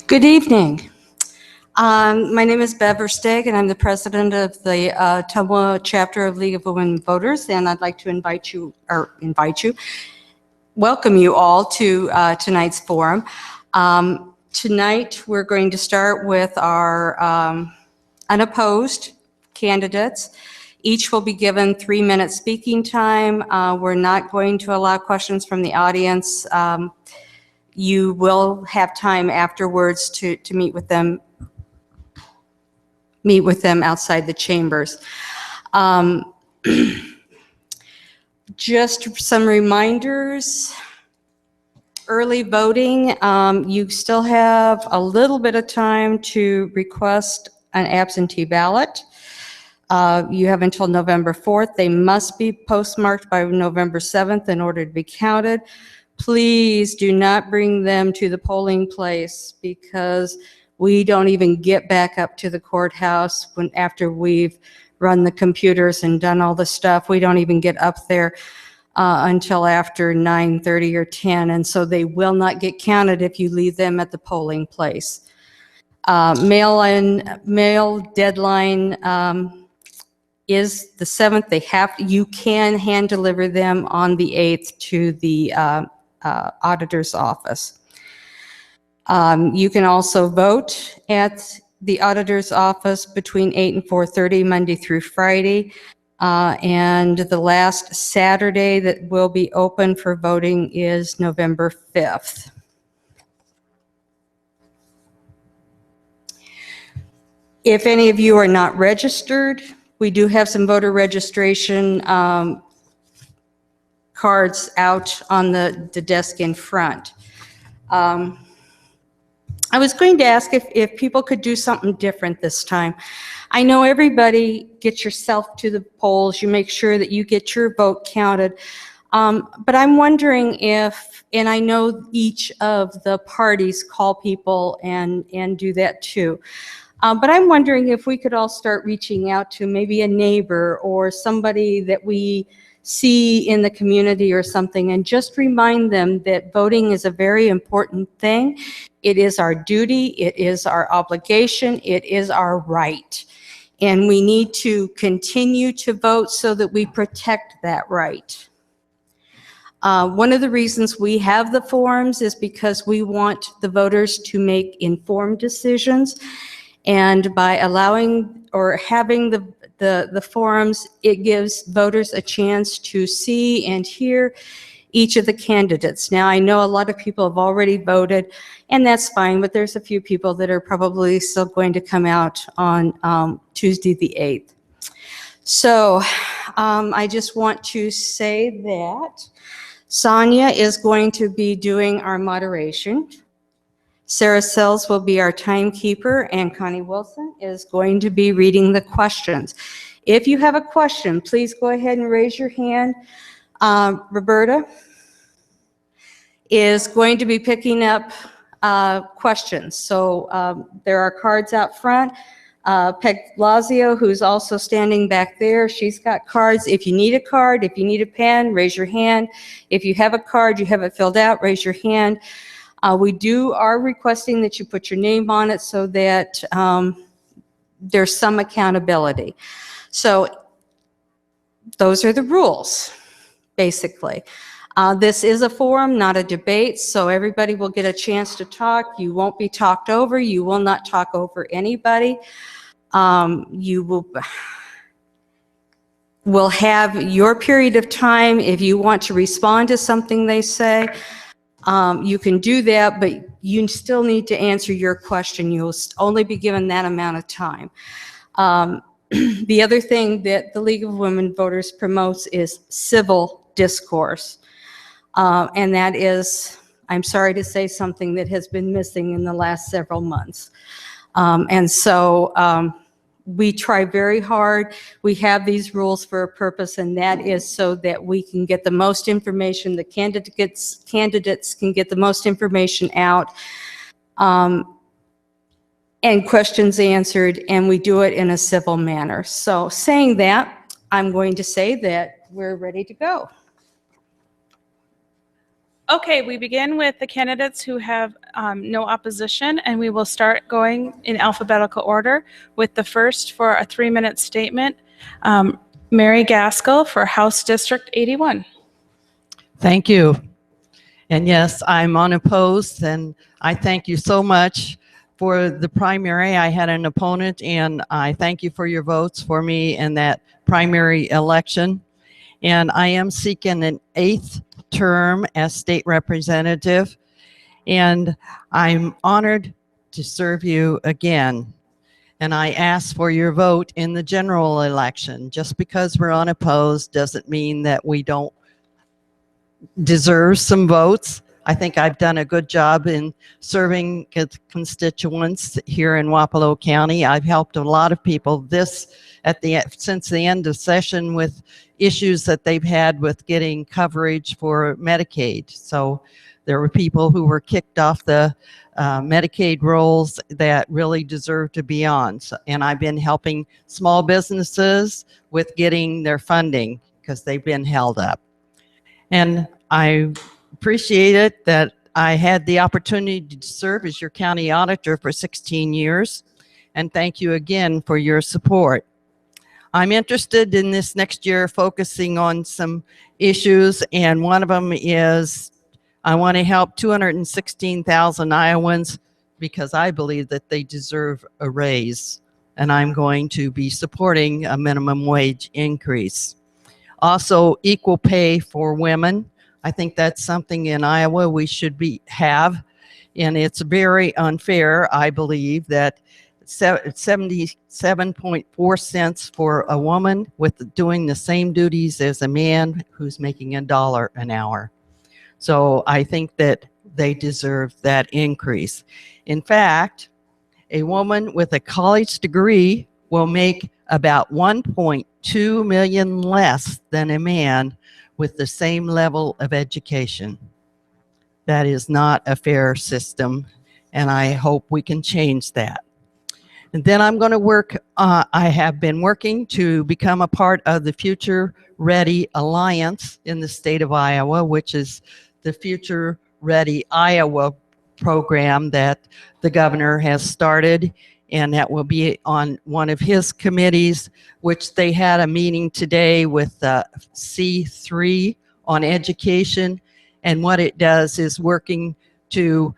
Good evening. My name is Bev Versteeg, and I'm the president of the Ottumwa chapter of League of Women Voters, and I'd like to welcome you all to tonight's forum. Tonight, we're going to start with our unopposed candidates. Each will be given 3-minute speaking time. We're not going to allow questions from the audience. You will have time afterwards to meet with them outside the chambers. Just some reminders. Early voting, you still have a little bit of time to request an absentee ballot. You have until November 4th. They must be postmarked by November 7th in order to be counted. Please do not bring them to the polling place because we don't even get back up to the courthouse after we've run the computers and done all the stuff. We don't even get up there until after 9:30 or 10, and so they will not get counted if you leave them at the polling place. Mail deadline is the 7th. You can hand deliver them on the 8th to the auditor's office. You can also vote at the auditor's office between 8 and 4:30 Monday through Friday. And the last Saturday that will be open for voting is November 5th. If any of you are not registered, we do have some voter registration cards out on the desk in front. I was going to ask if people could do something different this time. I know everybody gets yourself to the polls, you make sure that you get your vote counted, but I'm wondering if, and I know each of the parties call people and do that too, but I'm wondering if we could all start reaching out to maybe a neighbor or somebody that we see in the community or something and just remind them that voting is a very important thing. It is our duty, it is our obligation, it is our right. And we need to continue to vote so that we protect that right. One of the reasons we have the forums is because we want the voters to make informed decisions. And by allowing or having the forums, it gives voters a chance to see and hear each of the candidates. Now, I know a lot of people have already voted, and that's fine, but there's a few people that are probably still going to come out on Tuesday the 8th. So I just want to say that Sonia is going to be doing our moderation. Sarah Sells will be our timekeeper, and Connie Wilson is going to be reading the questions. If you have a question, please go ahead and raise your hand. Roberta is going to be picking up questions. So there are cards out front. Peg Lazio, who's also standing back there, she's got cards. If you need a card, if you need a pen, raise your hand. If you have a card, you have it filled out, raise your hand. We are requesting that you put your name on it so that there's some accountability. So those are the rules, basically. This is a forum, not a debate, so everybody will get a chance to talk. You won't be talked over. You will not talk over anybody. You will have your period of time. If you want to respond to something they say, you can do that, but you still need to answer your question. You'll only be given that amount of time. The other thing that the League of Women Voters promotes is civil discourse. And that is, I'm sorry to say, something that has been missing in the last several months. And so we try very hard. We have these rules for a purpose, and that is so that we can get the most information, the candidates can get the most information out, and questions answered, and we do it in a civil manner. So saying that, I'm going to say that we're ready to go. Okay, we begin with the candidates who have no opposition, and we will start going in alphabetical order with the first for a 3-minute statement. Mary Gaskell for House District 81. Thank you. And yes, I'm unopposed, and I thank you so much for the primary. I had an opponent, and I thank you for your votes for me in that primary election. And I am seeking an 8th term as state representative, and I'm honored to serve you again. And I ask for your vote in the general election. Just because we're unopposed doesn't mean that we don't deserve some votes. I think I've done a good job in serving constituents here in Wapello County. I've helped a lot of people since the end of session with issues that they've had with getting coverage for Medicaid. So there were people who were kicked off the Medicaid rolls that really deserve to be on. And I've been helping small businesses with getting their funding because they've been held up. And I appreciate it that I had the opportunity to serve as your county auditor for 16 years. And thank you again for your support. I'm interested in this next year focusing on some issues, and one of them is I want to help 216,000 Iowans because I believe that they deserve a raise, and I'm going to be supporting a minimum wage increase. Also, equal pay for women. I think that's something in Iowa we should have, and it's very unfair, I believe, that 77.4 cents for a woman with doing the same duties as a man who's making $1 an hour. So I think that they deserve that increase. In fact, a woman with a college degree will make about 1.2 million less than a man with the same level of education. That is not a fair system, and I hope we can change that. And then I'm going to work, I have been working to become a part of the Future Ready Alliance in the state of Iowa, which is the Future Ready Iowa program that the governor has started, and that will be on one of his committees, which they had a meeting today with C3 on education. And what it does is working to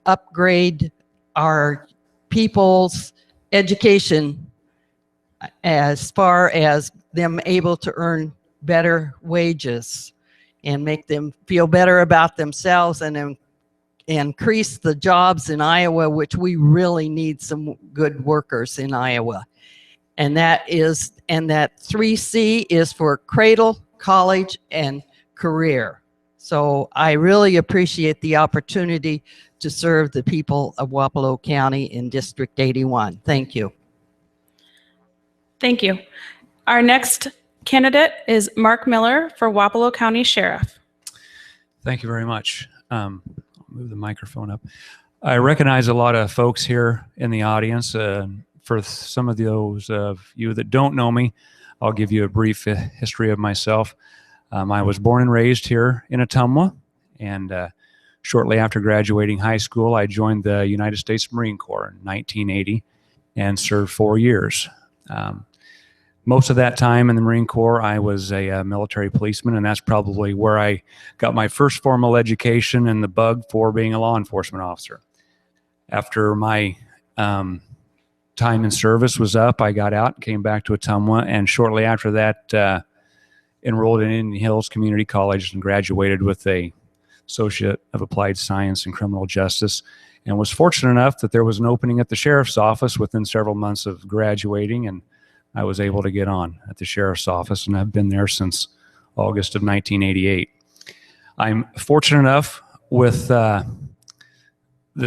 upgrade our people's education as far as them able to earn better wages and make them feel better about themselves and increase the jobs in Iowa, which we really need some good workers in Iowa. And that 3C is for cradle, college, and career. So I really appreciate the opportunity to serve the people of Wapello County in District 81. Thank you. Thank you. Our next candidate is Mark Miller for Wapello County Sheriff. Thank you very much. I'll move the microphone up. I recognize a lot of folks here in the audience. For some of those of you that don't know me, I'll give you a brief history of myself. I was born and raised here in Ottumwa, and shortly after graduating high school, I joined the United States Marine Corps in 1980 and served 4 years. Most of that time in the Marine Corps, I was a military policeman, and that's probably where I got my first formal education and the bug for being a law enforcement officer. After my time in service was up, I got out, came back to Ottumwa, and shortly after that, enrolled in Indian Hills Community College and graduated with a Associate of Applied Science in Criminal Justice, and was fortunate enough that there was an opening at the Sheriff's Office within several months of graduating, and I was able to get on at the Sheriff's Office, and I've been there since August of 1988. I'm fortunate enough with the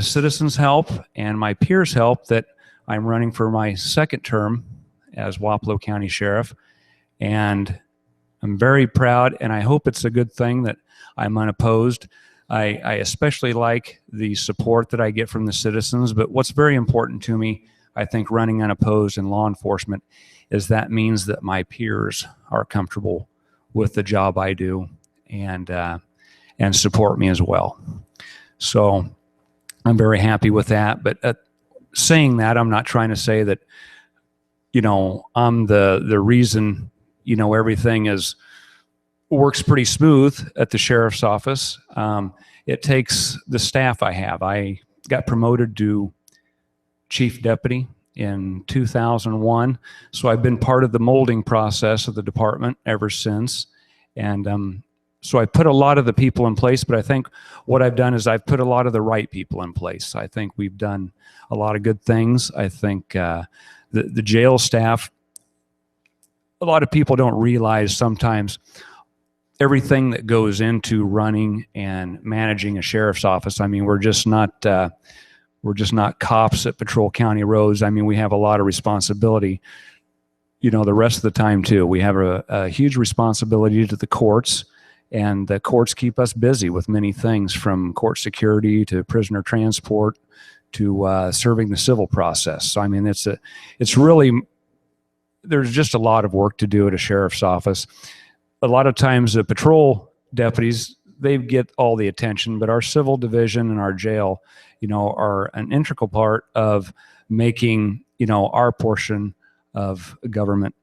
citizens' help and my peers' help that I'm running for my second term as Wapello County Sheriff, and I'm very proud, and I hope it's a good thing that I'm unopposed. I especially like the support that I get from the citizens, but what's very important to me, I think, running unopposed in law enforcement is that means that my peers are comfortable with the job I do and support me as well. So I'm very happy with that. But saying that, I'm not trying to say that, I'm the reason, everything works pretty smooth at the sheriff's office. It takes the staff I have. I got promoted to chief deputy in 2001. So I've been part of the molding process of the department ever since. And so I put a lot of the people in place, but I think what I've done is I've put a lot of the right people in place. I think we've done a lot of good things. I think the jail staff, a lot of people don't realize sometimes everything that goes into running and managing a sheriff's office. I mean, we're just not cops that patrol county roads. I mean, we have a lot of responsibility, the rest of the time too. We have a huge responsibility to the courts, and the courts keep us busy with many things, from court security to prisoner transport to serving the civil process. So, I mean, it's really, there's just a lot of work to do at a sheriff's office. A lot of times the patrol deputies, they get all the attention, but our civil division and our jail, are an integral part of making, our portion of government,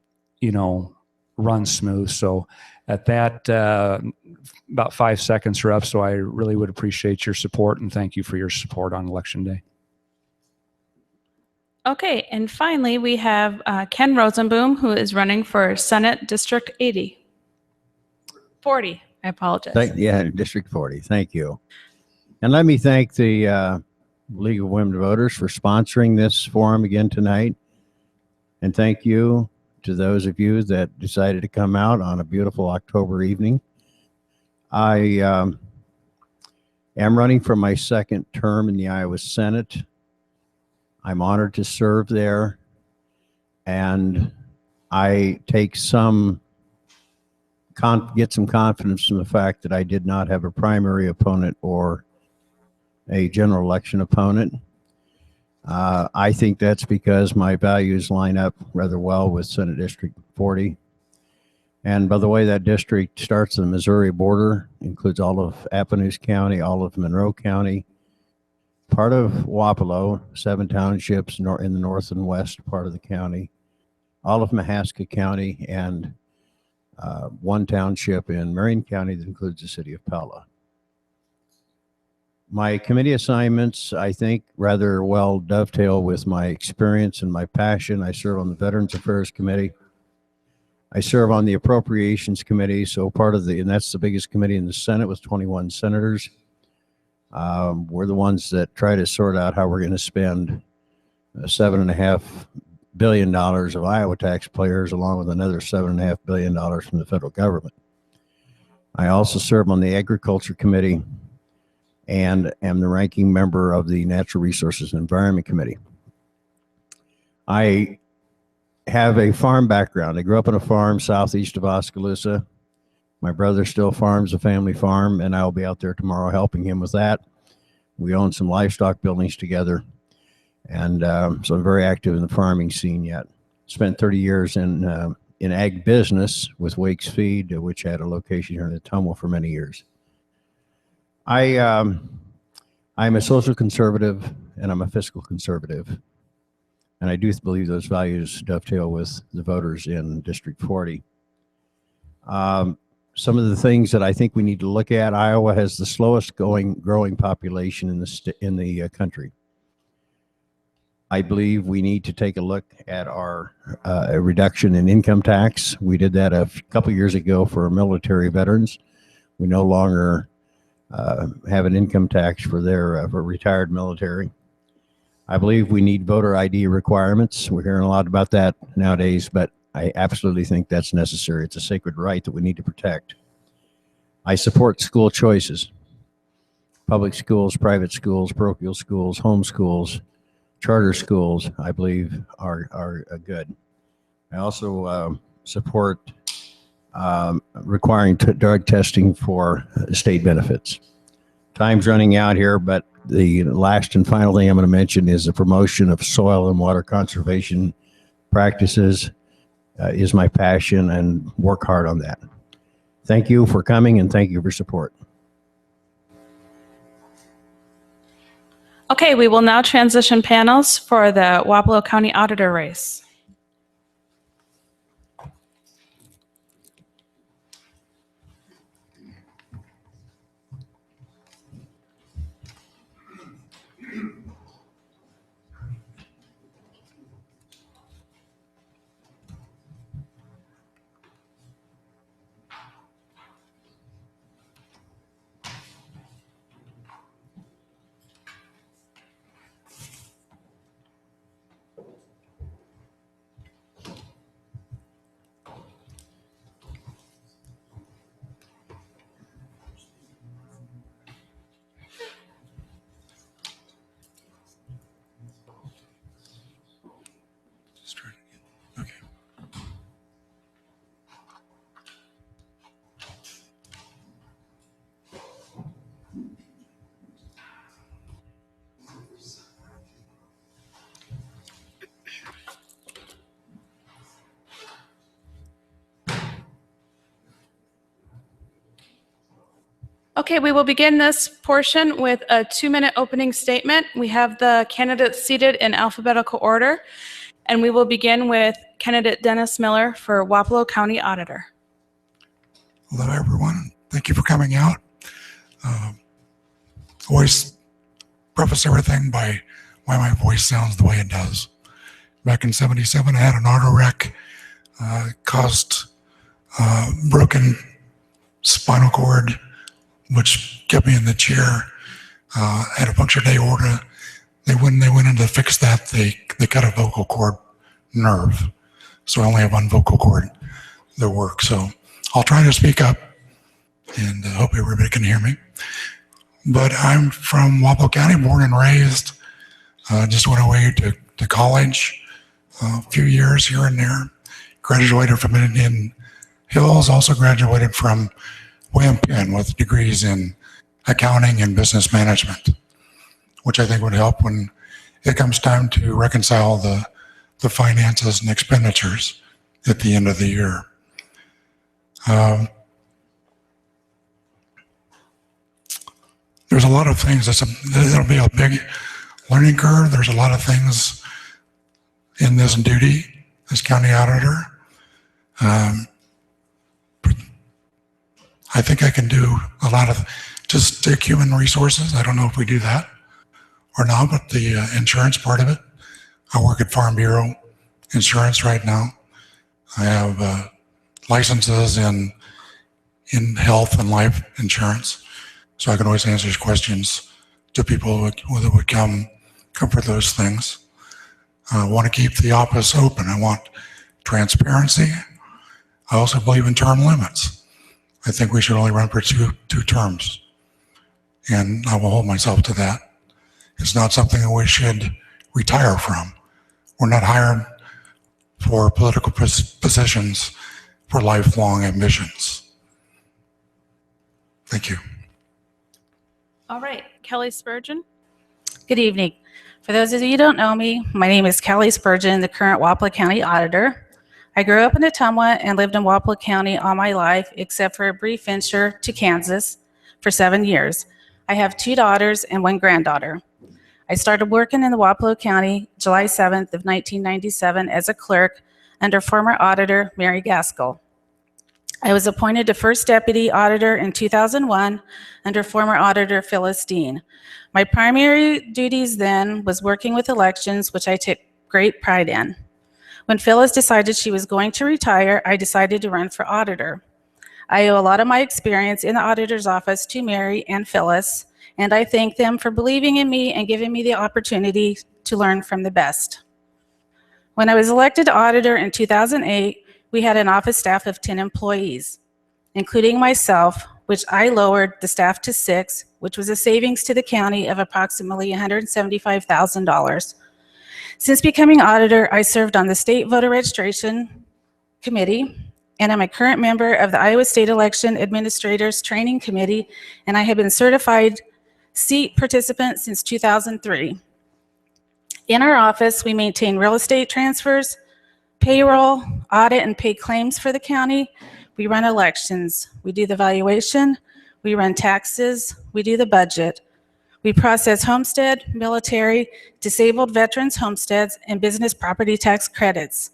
run smooth. So at that, about 5 seconds are up. So I really would appreciate your support, and thank you for your support on Election Day. Okay, and finally, we have Ken Rosenboom, who is running for Senate District 40. I apologize. District 40. Thank you. And let me thank the League of Women Voters for sponsoring this forum again tonight. And thank you to those of you that decided to come out on a beautiful October evening. I am running for my second term in the Iowa Senate. I'm honored to serve there, and I take get some confidence from the fact that I did not have a primary opponent or a general election opponent. I think that's because my values line up rather well with Senate District 40. And by the way, that district starts at the Missouri border, includes all of Appanoose County, all of Monroe County, part of Wapello, 7 townships in the north and west part of the county, all of Mahaska County, and 1 township in Marion County that includes the city of Pella. My committee assignments, I think, rather well dovetail with my experience and my passion. I serve on the Veterans Affairs Committee. I serve on the Appropriations Committee, so and that's the biggest committee in the Senate with 21 senators. We're the ones that try to sort out how we're going to spend $7.5 billion of Iowa taxpayers, along with another $7.5 billion from the federal government. I also serve on the Agriculture Committee and am the ranking member of the Natural Resources and Environment Committee. I have a farm background. I grew up on a farm southeast of Oskaloosa. My brother still farms a family farm, and I'll be out there tomorrow helping him with that. We own some livestock buildings together, and so I'm very active in the farming scene yet. Spent 30 years in ag business with Wake's Feed, which had a location here in Ottumwa for many years. I'm a social conservative, and I'm a fiscal conservative. And I do believe those values dovetail with the voters in District 40. Some of the things that I think we need to look at: Iowa has the slowest growing population in the country. I believe we need to take a look at our a reduction in income tax. We did that a couple years ago for military veterans. We no longer have an income tax for for retired military. I believe we need voter ID requirements. We're hearing a lot about that nowadays, but I absolutely think that's necessary. It's a sacred right that we need to protect. I support school choices. Public schools, private schools, parochial schools, home schools, charter schools, I believe are good. I also support requiring drug testing for state benefits. Time's running out here, but the last and final thing I'm going to mention is the promotion of soil and water conservation practices is my passion, and work hard on that. Thank you for coming, and thank you for support. Okay, we will now transition panels for the Wapello County Auditor race. Okay. Okay, we will begin this portion with a 2-minute opening statement. We have the candidates seated in alphabetical order, and we will begin with candidate Dennis Miller for Wapello County Auditor. Hello, everyone. Thank you for coming out. Always preface everything by why my voice sounds the way it does. Back in '77, I had an auto wreck, caused broken spinal cord, which kept me in the chair. Had a punctured aorta. When they went in to fix that, they cut a vocal cord nerve. So I only have one vocal cord that works. So I'll try to speak up and hope everybody can hear me. But I'm from Wapello County, born and raised. Just went away to college, a few years here and there. Graduated from Indian Hills, also graduated from William Penn with degrees in accounting and business management, which I think would help when it comes time to reconcile the finances and expenditures at the end of the year. There's a lot of things. It'll be a big learning curve. There's a lot of things in this duty as county auditor. I think I can do a lot of just take human resources. I don't know if we do that or not, but the insurance part of it. I work at Farm Bureau Insurance right now. I have licenses in health and life insurance, so I can always answer questions to people that would come for those things. I want to keep the office open. I want transparency. I also believe in term limits. I think we should only run for two terms, and I will hold myself to that. It's not something that we should retire from. We're not hired for political positions for lifelong ambitions. Thank you. All right, Kelly Spurgeon. Good evening. For those of you who don't know me, my name is Kelly Spurgeon, the current Wapello County Auditor. I grew up in Ottumwa and lived in Wapello County all my life, except for a brief venture to Kansas for 7 years. I have 2 daughters and 1 granddaughter. I started working in the Wapello County July 7th of 1997 as a clerk under former auditor Mary Gaskell. I was appointed to first deputy auditor in 2001 under former auditor Phyllis Dean. My primary duties then was working with elections, which I took great pride in. When Phyllis decided she was going to retire, I decided to run for auditor. I owe a lot of my experience in the auditor's office to Mary and Phyllis, and I thank them for believing in me and giving me the opportunity to learn from the best. When I was elected auditor in 2008, we had an office staff of 10 employees, including myself, which I lowered the staff to 6, which was a savings to the county of approximately $175,000. Since becoming auditor, I served on the State Voter Registration Committee, and I'm a current member of the Iowa State Election Administrators Training Committee, and I have been certified seat participant since 2003. In our office, we maintain real estate transfers, payroll, audit, and pay claims for the county. We run elections. We do the valuation. We run taxes. We do the budget. We process homestead, military, disabled veterans homesteads, and business property tax credits.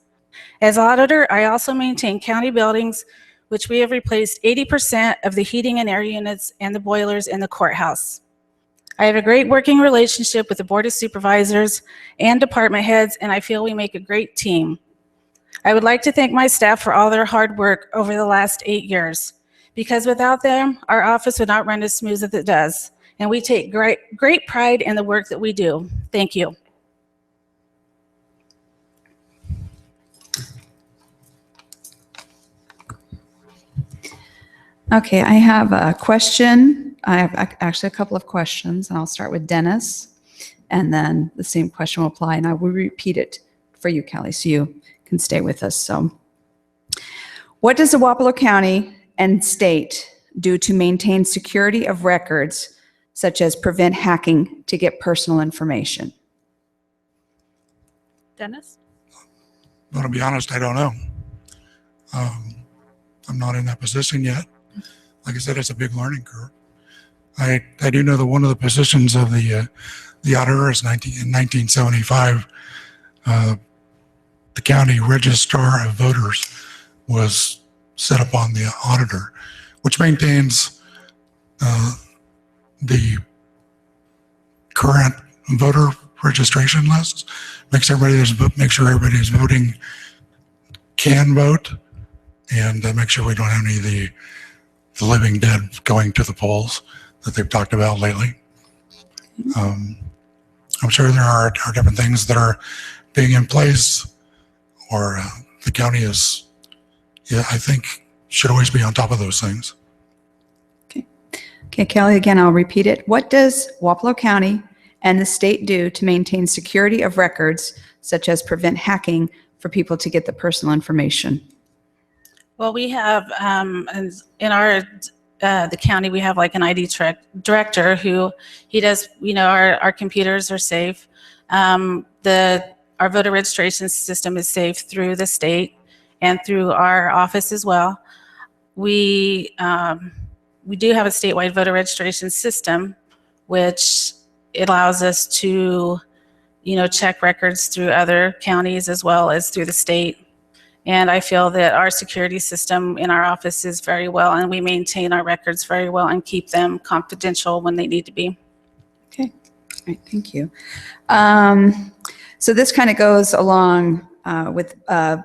As auditor, I also maintain county buildings, which we have replaced 80% of the heating and air units and the boilers in the courthouse. I have a great working relationship with the Board of Supervisors and department heads, and I feel we make a great team. I would like to thank my staff for all their hard work over the last 8 years, because without them, our office would not run as smooth as it does, and we take great pride in the work that we do. Thank you. Okay, I have a question. I have actually a couple of questions, and I'll start with Dennis, and then the same question will apply, and I will repeat it for you, Kelly, so you can stay with us. So, what does the Wapello County and state do to maintain security of records, such as prevent hacking to get personal information? Dennis? I'm going to be honest, I don't know. I'm not in that position yet. Like I said, it's a big learning curve. I do know that one of the positions of the auditor is in 1975. The county registrar of voters was set up on the auditor, which maintains the current voter registration lists, make sure everybody's voting can vote, and make sure we don't have any of the living dead going to the polls that they've talked about lately. I'm sure there are different things that are being in place, or the county is, I think, should always be on top of those things. Okay, Kelly, again, I'll repeat it. What does Wapello County and the state do to maintain security of records, such as prevent hacking for people to get the personal information? Well, we have, in our, the county, we have like an ID director who, he does, our computers are safe. Our voter registration system is safe through the state and through our office as well. We do have a statewide voter registration system, which it allows us to, check records through other counties as well as through the state. And I feel that our security system in our office is very well, and we maintain our records very well and keep them confidential when they need to be. Okay, all right, thank you. So this kind of goes along with the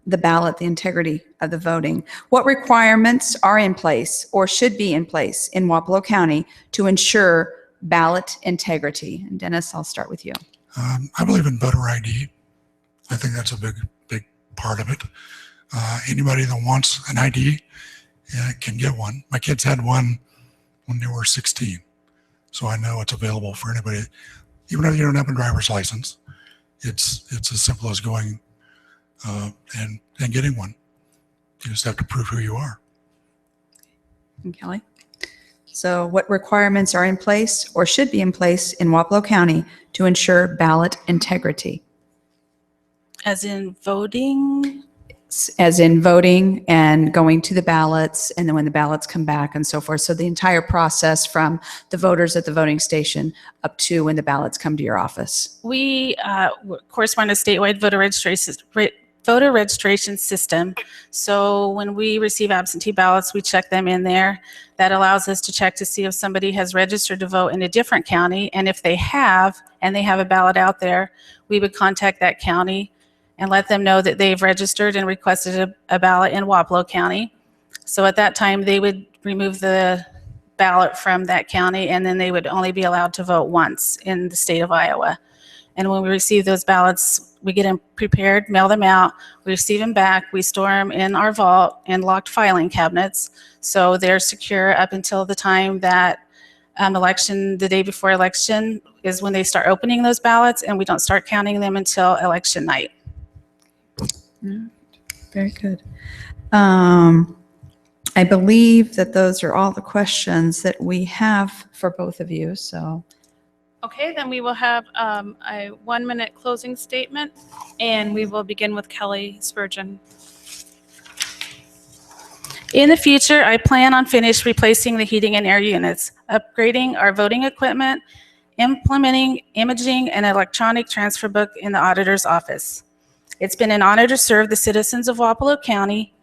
ballot, the integrity of the voting. What requirements are in place or should be in place in Wapello County to ensure ballot integrity? And Dennis, I'll start with you. I believe in voter ID. I think that's a big part of it. Anybody that wants an ID can get one. My kids had one when they were 16, so I know it's available for anybody. Even if you don't have a driver's license, it's as simple as going and getting one. You just have to prove who you are. And Kelly? So what requirements are in place or should be in place in Wapello County to ensure ballot integrity? As in voting? As in voting and going to the ballots, and then when the ballots come back and so forth. So the entire process from the voters at the voting station up to when the ballots come to your office. We, of course, run a statewide voter registration system. So when we receive absentee ballots, we check them in there. That allows us to check to see if somebody has registered to vote in a different county. And if they have, and they have a ballot out there, we would contact that county and let them know that they've registered and requested a ballot in Wapello County. So at that time, they would remove the ballot from that county, and then they would only be allowed to vote once in the state of Iowa. And when we receive those ballots, we get them prepared, mail them out, we receive them back, we store them in our vault in locked filing cabinets. So they're secure up until the time that the day before election is when they start opening those ballots, and we don't start counting them until election night. Very good. I believe that those are all the questions that we have for both of you. So, Okay, then we will have a 1-minute closing statement, and we will begin with Kelly Spurgeon. In the future, I plan on replacing the heating and air units, upgrading our voting equipment, implementing imaging and electronic transfer book in the auditor's office. It's been an honor to serve the citizens of Wapello County.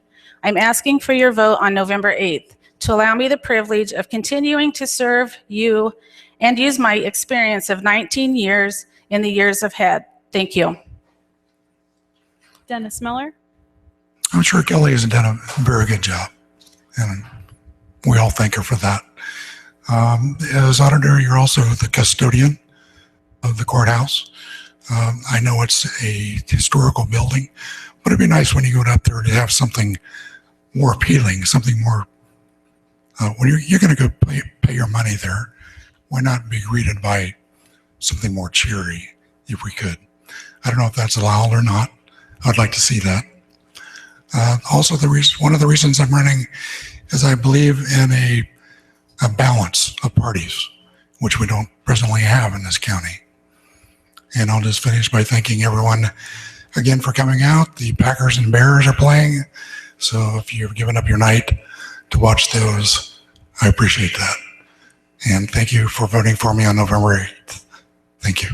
I'm asking for your vote on November 8th to allow me the privilege of continuing to serve you and use my experience of 19 years in the years ahead. Thank you. Dennis Miller. I'm sure Kelly has done a very good job, and we all thank her for that. As auditor, you're also the custodian of the courthouse. I know it's a historical building, but it'd be nice when you go up there to have something more appealing, something more, when you're going to go pay your money there, why not be greeted by something more cheery if we could? I don't know if that's allowed or not. I'd like to see that. Also, one of the reasons I'm running is I believe in a balance of parties, which we don't presently have in this county. And I'll just finish by thanking everyone again for coming out. The Packers and Bears are playing, so if you've given up your night to watch those, I appreciate that. And thank you for voting for me on November 8th. Thank you.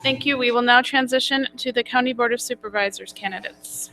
Thank you. We will now transition to the County Board of Supervisors candidates.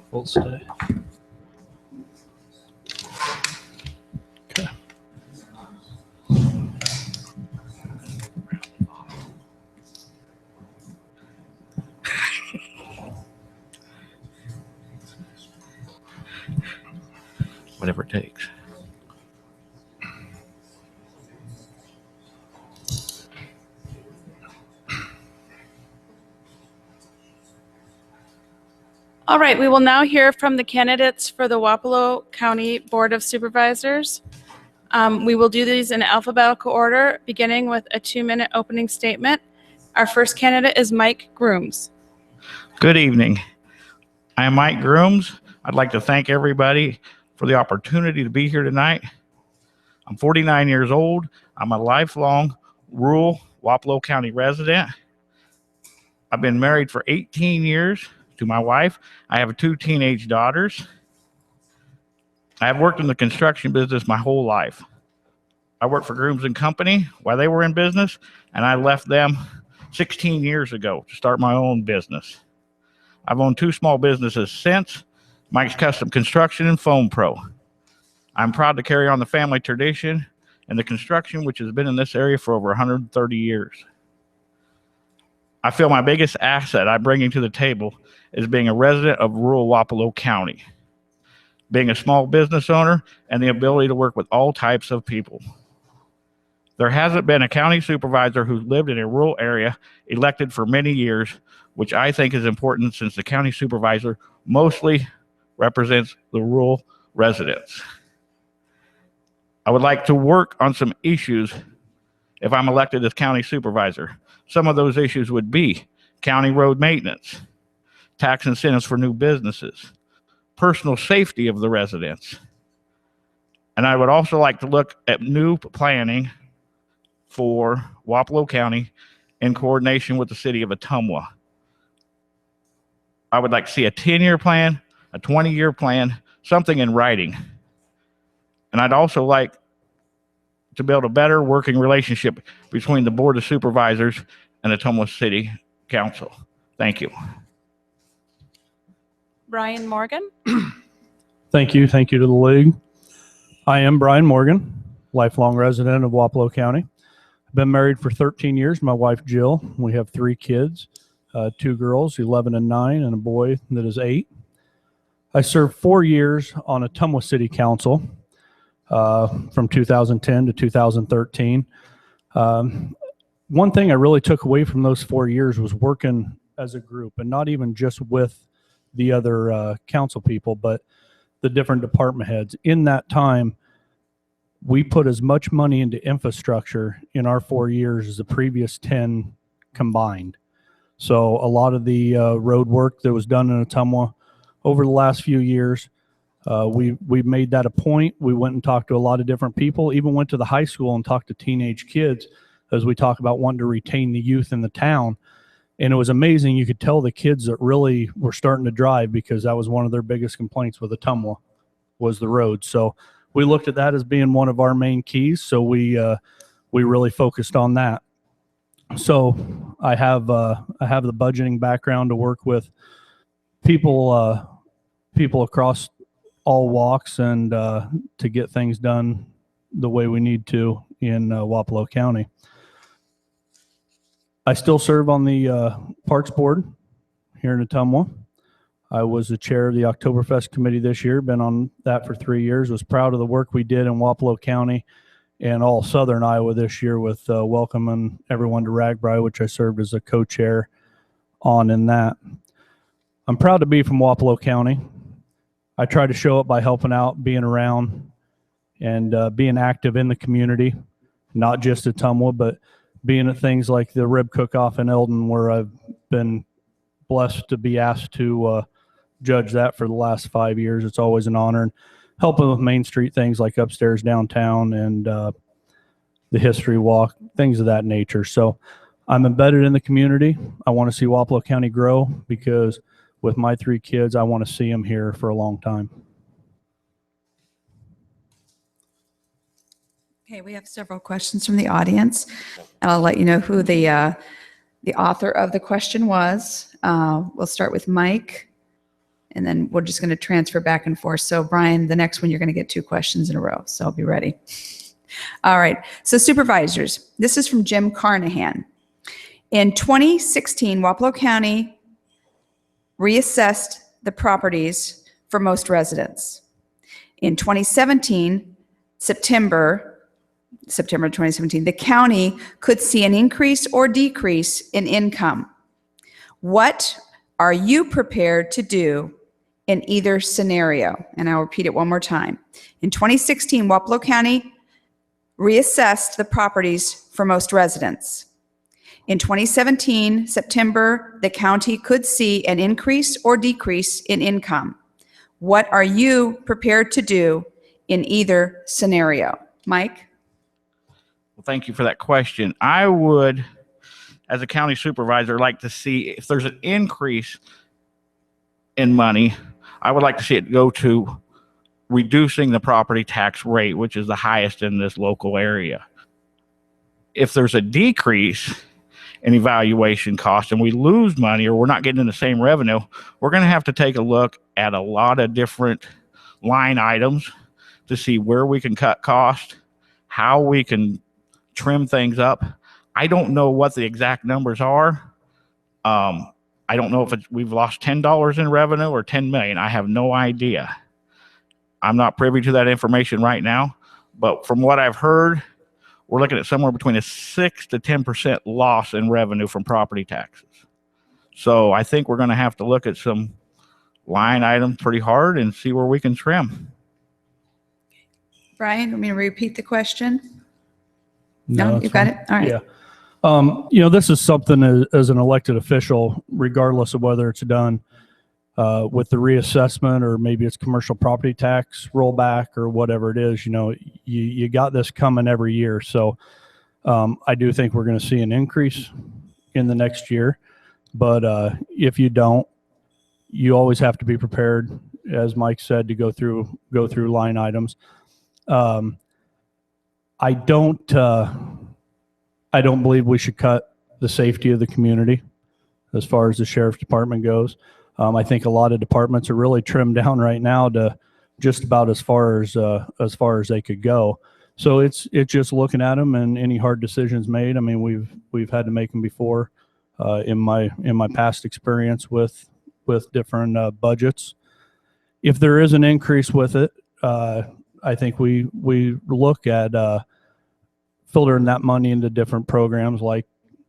We'll stay. Okay. Whatever it takes. All right, we will now hear from the candidates for the Wapello County Board of Supervisors. We will do these in alphabetical order, beginning with a 2-minute opening statement. Our first candidate is Mike Grooms. Good evening. I am Mike Grooms. I'd like to thank everybody for the opportunity to be here tonight. I'm 49 years old. I'm a lifelong rural Wapello County resident. I've been married for 18 years to my wife. I have 2 teenage daughters. I have worked in the construction business my whole life. I worked for Grooms and Company while they were in business, and I left them 16 years ago to start my own business. I've owned 2 small businesses since, Mike's Custom Construction and Foam Pro. I'm proud to carry on the family tradition and the construction, which has been in this area for over 130 years. I feel my biggest asset I'm bringing to the table is being a resident of rural Wapello County, being a small business owner, and the ability to work with all types of people. There hasn't been a county supervisor who's lived in a rural area elected for many years, which I think is important since the county supervisor mostly represents the rural residents. I would like to work on some issues if I'm elected as county supervisor. Some of those issues would be county road maintenance, tax incentives for new businesses, personal safety of the residents. And I would also like to look at new planning for Wapello County in coordination with the city of Ottumwa. I would like to see a 10-year plan, a 20-year plan, something in writing. And I'd also like to build a better working relationship between the Board of Supervisors and the Ottumwa City Council. Thank you. Brian Morgan. Thank you. Thank you to the league. I am Brian Morgan, lifelong resident of Wapello County. Been married for 13 years. My wife, Jill. We have 3 kids, 2 girls, 11 and 9, and a boy that is 8. I served 4 years on Ottumwa City Council from 2010 to 2013. One thing I really took away from those 4 years was working as a group, and not even just with the other council people, but the different department heads. In that time, we put as much money into infrastructure in our 4 years as the previous 10 combined. So a lot of the road work that was done in Ottumwa over the last few years, we made that a point. We went and talked to a lot of different people, even went to the high school and talked to teenage kids as we talk about wanting to retain the youth in the town. And it was amazing. You could tell the kids that really were starting to drive, because that was one of their biggest complaints with Ottumwa was the road. So we looked at that as being one of our main keys. So we really focused on that. So I have the budgeting background to work with people across all walks and to get things done the way we need to in Wapello County. I still serve on the Parks Board here in Ottumwa. I was the chair of the Oktoberfest committee this year, been on that for 3 years, was proud of the work we did in Wapello County and all southern Iowa this year with welcoming everyone to Ragbri, which I served as a co-chair on in that. I'm proud to be from Wapello County. I try to show it by helping out, being around, and being active in the community, not just at Ottumwa, but being at things like the Rib Cook-Off in Eldon, where I've been blessed to be asked to judge that for the last 5 years. It's always an honor. And helping with Main Street things like upstairs downtown and the history walk, things of that nature. So I'm embedded in the community. I want to see Wapello County grow, because with my 3 kids, I want to see them here for a long time. Okay, we have several questions from the audience, and I'll let you know who the author of the question was. We'll start with Mike, and then we're just going to transfer back and forth. So Brian, the next one, you're going to get 2 questions in a row, so I'll be ready. All right, so supervisors, this is from Jim Carnahan. In 2016, Wapello County reassessed the properties for most residents. In 2017, September 2017, the county could see an increase or decrease in income. What are you prepared to do in either scenario? And I'll repeat it one more time. In 2016, Wapello County reassessed the properties for most residents. In 2017, September, the county could see an increase or decrease in income. What are you prepared to do in either scenario? Mike? Well, thank you for that question. I would, as a county supervisor, like to see if there's an increase in money, I would like to see it go to reducing the property tax rate, which is the highest in this local area. If there's a decrease in evaluation cost and we lose money, or we're not getting the same revenue, we're going to have to take a look at a lot of different line items to see where we can cut cost, how we can trim things up. I don't know what the exact numbers are. I don't know if we've lost $10 in revenue or 10 million. I have no idea. I'm not privy to that information right now, but from what I've heard, we're looking at somewhere between a 6 to 10% loss in revenue from property taxes. So I think we're going to have to look at some line items pretty hard and see where we can trim. Brian, want me to repeat the question? No, you got it? All right. Yeah. This is something as an elected official, regardless of whether it's done with the reassessment or maybe it's commercial property tax rollback or whatever it is, you got this coming every year. So I do think we're going to see an increase in the next year. But if you don't, you always have to be prepared, as Mike said, to go through line items. I don't believe we should cut the safety of the community as far as the sheriff's department goes. I think a lot of departments are really trimmed down right now to just about as far as they could go. So it's just looking at them and any hard decisions made. I mean, we've had to make them before in my past experience with different budgets. If there is an increase with it, I think we look at filtering that money into different programs like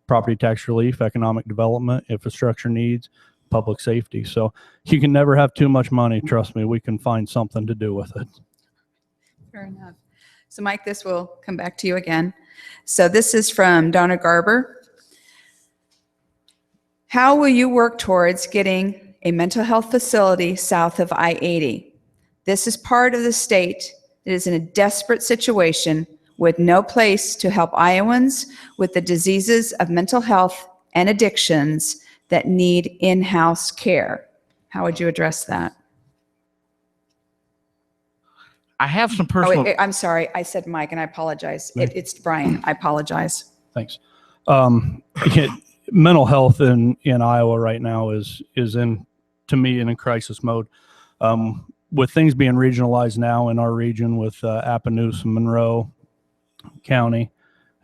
property tax relief, economic development, infrastructure needs, public safety. So you can never have too much money. Trust me, we can find something to do with it. Fair enough. So Mike, this will come back to you again. So this is from Donna Garber. How will you work towards getting a mental health facility south of I-80? This is part of the state that is in a desperate situation with no place to help Iowans with the diseases of mental health and addictions that need in-house care. How would you address that? I have some Oh, personal. I'm sorry. I said Mike, and I apologize. It's Brian. I apologize. Thanks. Mental health in Iowa right now is in, to me, in a crisis mode. With things being regionalized now in our region with Appaloosa, Monroe County,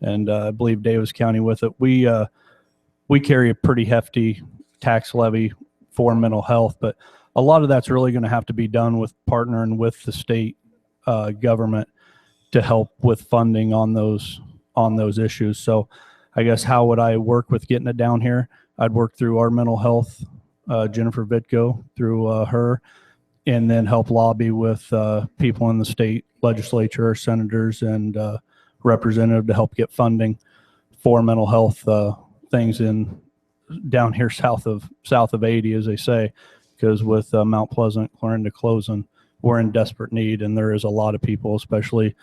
and I believe Davis County with it, we carry a pretty hefty tax levy for mental health, but a lot of that's really going to have to be done with partnering with the state government to help with funding on those issues. So I guess how would I work with getting it down here? I'd work through our mental health, Jennifer Vitko, through her, and then help lobby with people in the state legislature, senators, and representative to help get funding for mental health things in down here south of 80, as they say, because with Mount Pleasant, Clarinda closing, we're in desperate need, and there is a lot of people, especially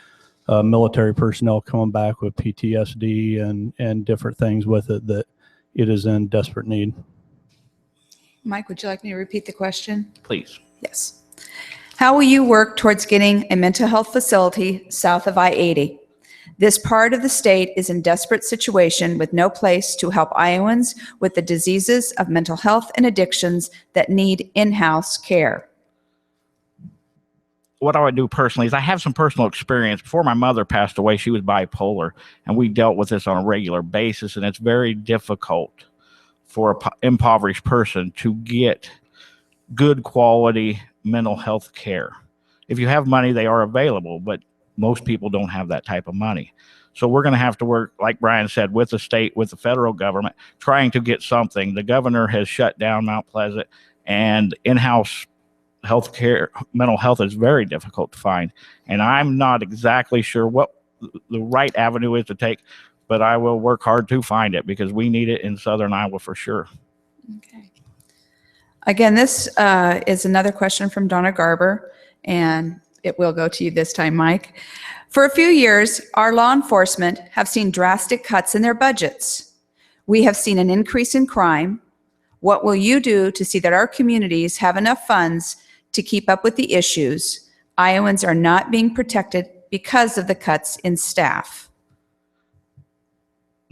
military personnel, coming back with PTSD and different things with it, that it is in desperate need. Mike, would you like me to repeat the question? Please. Yes. How will you work towards getting a mental health facility south of I-80? This part of the state is in desperate situation with no place to help Iowans with the diseases of mental health and addictions that need in-house care. What I would do personally is I have some personal experience. Before my mother passed away, she was bipolar, and we dealt with this on a regular basis, and it's very difficult for an impoverished person to get good quality mental health care. If you have money, they are available, but most people don't have that type of money. So we're going to have to work, like Brian said, with the state, with the federal government, trying to get something. The governor has shut down Mount Pleasant, and in-house health care, mental health is very difficult to find. And I'm not exactly sure what the right avenue is to take, but I will work hard to find it because we need it in Southern Iowa for sure. Okay. Again, this is another question from Donna Garber, and it will go to you this time, Mike. For a few years, our law enforcement have seen drastic cuts in their budgets. We have seen an increase in crime. What will you do to see that our communities have enough funds to keep up with the issues? Iowans are not being protected because of the cuts in staff.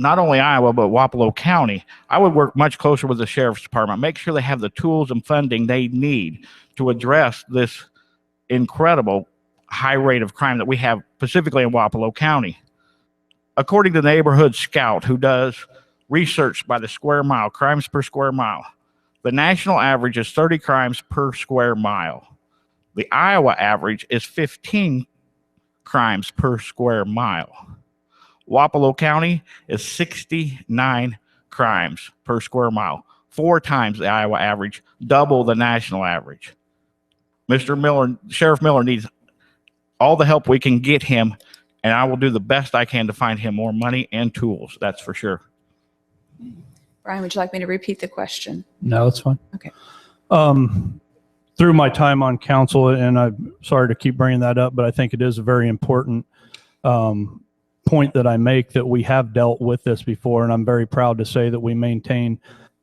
Not only Iowa, but Wapello County, I would work much closer with the sheriff's department, make sure they have the tools and funding they need to address this incredible high rate of crime that we have specifically in Wapello County. According to Neighborhood Scout, who does research by the square mile, crimes per square mile, the national average is 30 crimes per square mile. The Iowa average is 15 crimes per square mile. Wapello County is 69 crimes per square mile, 4 times the Iowa average, double the national average. Mr. Miller, Sheriff Miller needs all the help we can get him, and I will do the best I can to find him more money and tools, that's for sure. Brian, would you like me to repeat the question? No, that's fine. Okay. Through my time on council, and I'm sorry to keep bringing that up, but I think it is a very important point that I make, that we have dealt with this before, and I'm very proud to say that we maintain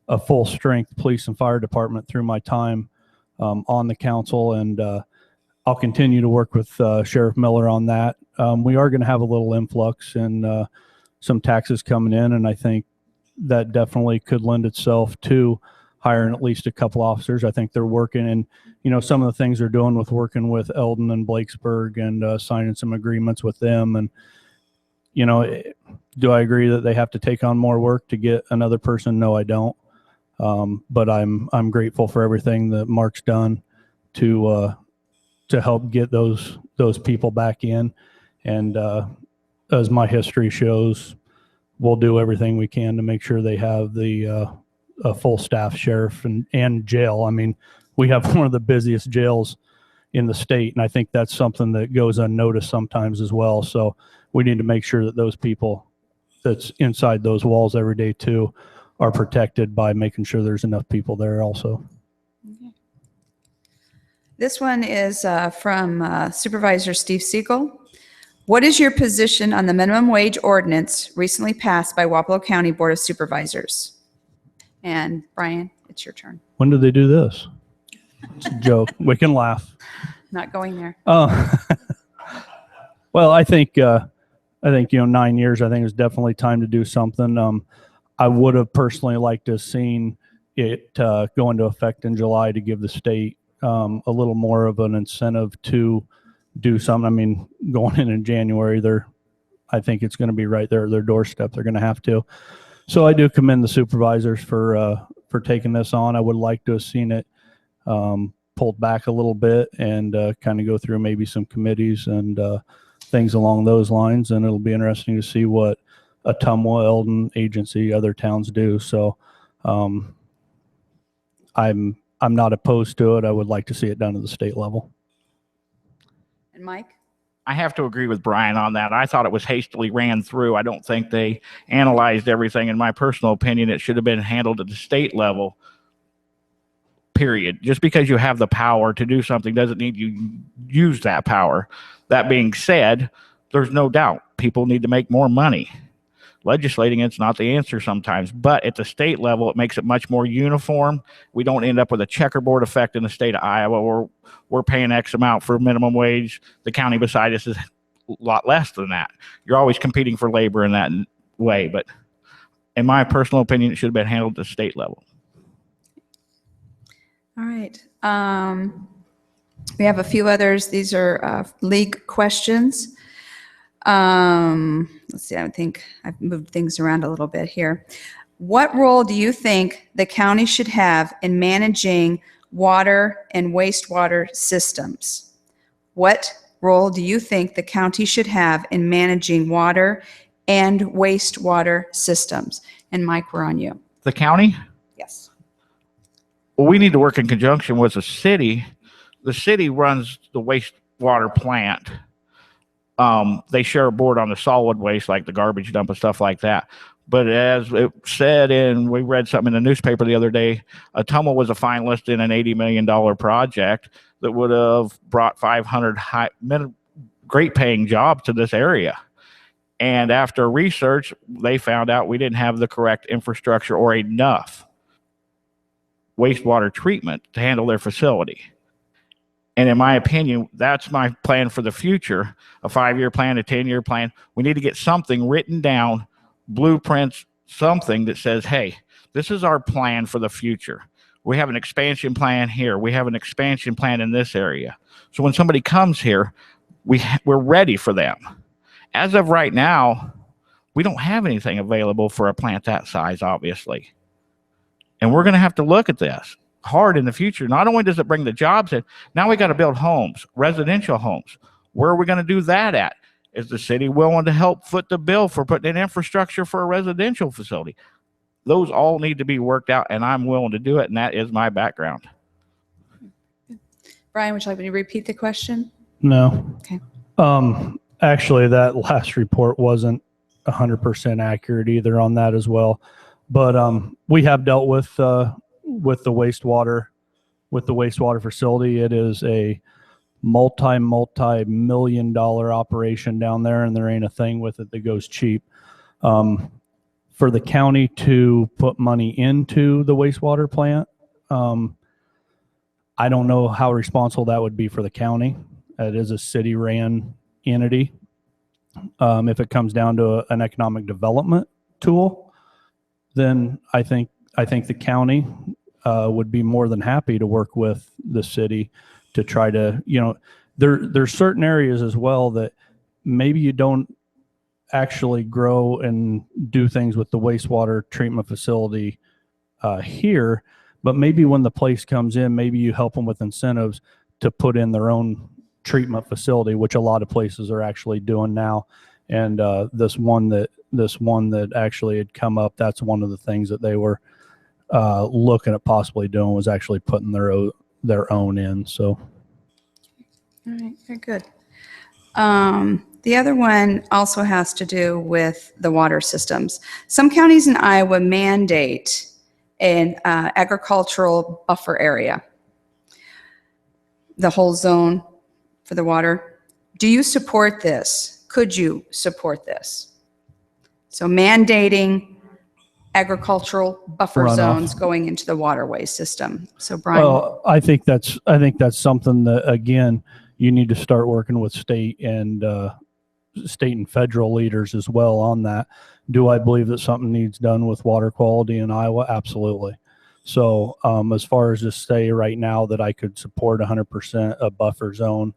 a full strength police and fire department through my time on the council, and I'll continue to work with Sheriff Miller on that. We are going to have a little influx and some taxes coming in, and I think that definitely could lend itself to hiring at least a couple officers. I think they're working, and some of the things they're doing with working with Eldon and Blakesburg and signing some agreements with them. And do I agree that they have to take on more work to get another person? No, I don't. But I'm grateful for everything that Mark's done to help get those people back in. And as my history shows, we'll do everything we can to make sure they have the a full staff sheriff and jail. I mean, we have one of the busiest jails in the state, and I think that's something that goes unnoticed sometimes as well. So we need to make sure that those people that's inside those walls every day too are protected by making sure there's enough people there also. This one is from Supervisor Steve Siegel. What is your position on the minimum wage ordinance recently passed by Wapello County Board of Supervisors? And Brian, it's your turn. When did they do this? It's a joke. We can laugh. Not going there. Well, I think 9 years. I think it's definitely time to do something. I would have personally liked to have seen it go into effect in July to give the state a little more of an incentive to do something. I mean, going in January, I think it's going to be right there at their doorstep. They're going to have to. So I do commend the supervisors for taking this on. I would like to have seen it pulled back a little bit and kind of go through maybe some committees and things along those lines. And it'll be interesting to see what Ottumwa, Eldon, Agency, other towns do. So I'm not opposed to it. I would like to see it done at the state level. And Mike? I have to agree with Brian on that. I thought it was hastily ran through. I don't think they analyzed everything. In my personal opinion, it should have been handled at the state level, period. Just because you have the power to do something doesn't mean you use that power. That being said, there's no doubt people need to make more money. Legislating it's not the answer sometimes, but at the state level, it makes it much more uniform. We don't end up with a checkerboard effect in the state of Iowa where we're paying X amount for minimum wage. The county beside us is a lot less than that. You're always competing for labor in that way, but in my personal opinion, it should have been handled at the state level. All right. We have a few others. These are league questions. Let's see, I think I've moved things around a little bit here. What role do you think the county should have in managing water and wastewater systems? What role do you think the county should have in managing water and wastewater systems? And Mike, we're on you. The county? Yes. Well, we need to work in conjunction with the city. The city runs the wastewater plant. They share a board on the solid waste, like the garbage dump and stuff like that. But as it said, and we read something in the newspaper the other day, Ottumwa was a finalist in an $80 million project that would have brought 500 great paying jobs to this area. And after research, they found out we didn't have the correct infrastructure or enough wastewater treatment to handle their facility. And in my opinion, that's my plan for the future, a 5-year plan, a 10-year plan. We need to get something written down, blueprints, something that says, hey, this is our plan for the future. We have an expansion plan here. We have an expansion plan in this area. So when somebody comes here, we're ready for them. As of right now, we don't have anything available for a plant that size, obviously. And we're going to have to look at this hard in the future. Not only does it bring the jobs in, now we got to build homes, residential homes. Where are we going to do that at? Is the city willing to help foot the bill for putting in infrastructure for a residential facility? Those all need to be worked out, and I'm willing to do it, and that is my background. Brian, would you like me to repeat the question? No. Okay. Actually, that last report wasn't 100% accurate either on that as well. But we have dealt with the wastewater facility. It is a multi-million-dollar operation down there, and there ain't a thing with it that goes cheap. For the county to put money into the wastewater plant, I don't know how responsible that would be for the county. It is a city-ran entity. If it comes down to an economic development tool, then I think the county would be more than happy to work with the city to try to, there's certain areas as well that maybe you don't actually grow and do things with the wastewater treatment facility here, but maybe when the place comes in, maybe you help them with incentives to put in their own treatment facility, which a lot of places are actually doing now. And this one that actually had come up, that's one of the things that they were looking at possibly doing, was actually putting their own in. So, All right, very good. The other one also has to do with the water systems. Some counties in Iowa mandate an agricultural buffer area, the whole zone for the water. Do you support this? Could you support this? So mandating agricultural buffer Runoff. zones going into the waterway system. So Brian. well, I think that's something that, again, you need to start working with state and federal leaders as well on that. Do I believe that something needs done with water quality in Iowa? Absolutely. So as far as just say right now that I could support 100% a buffer zone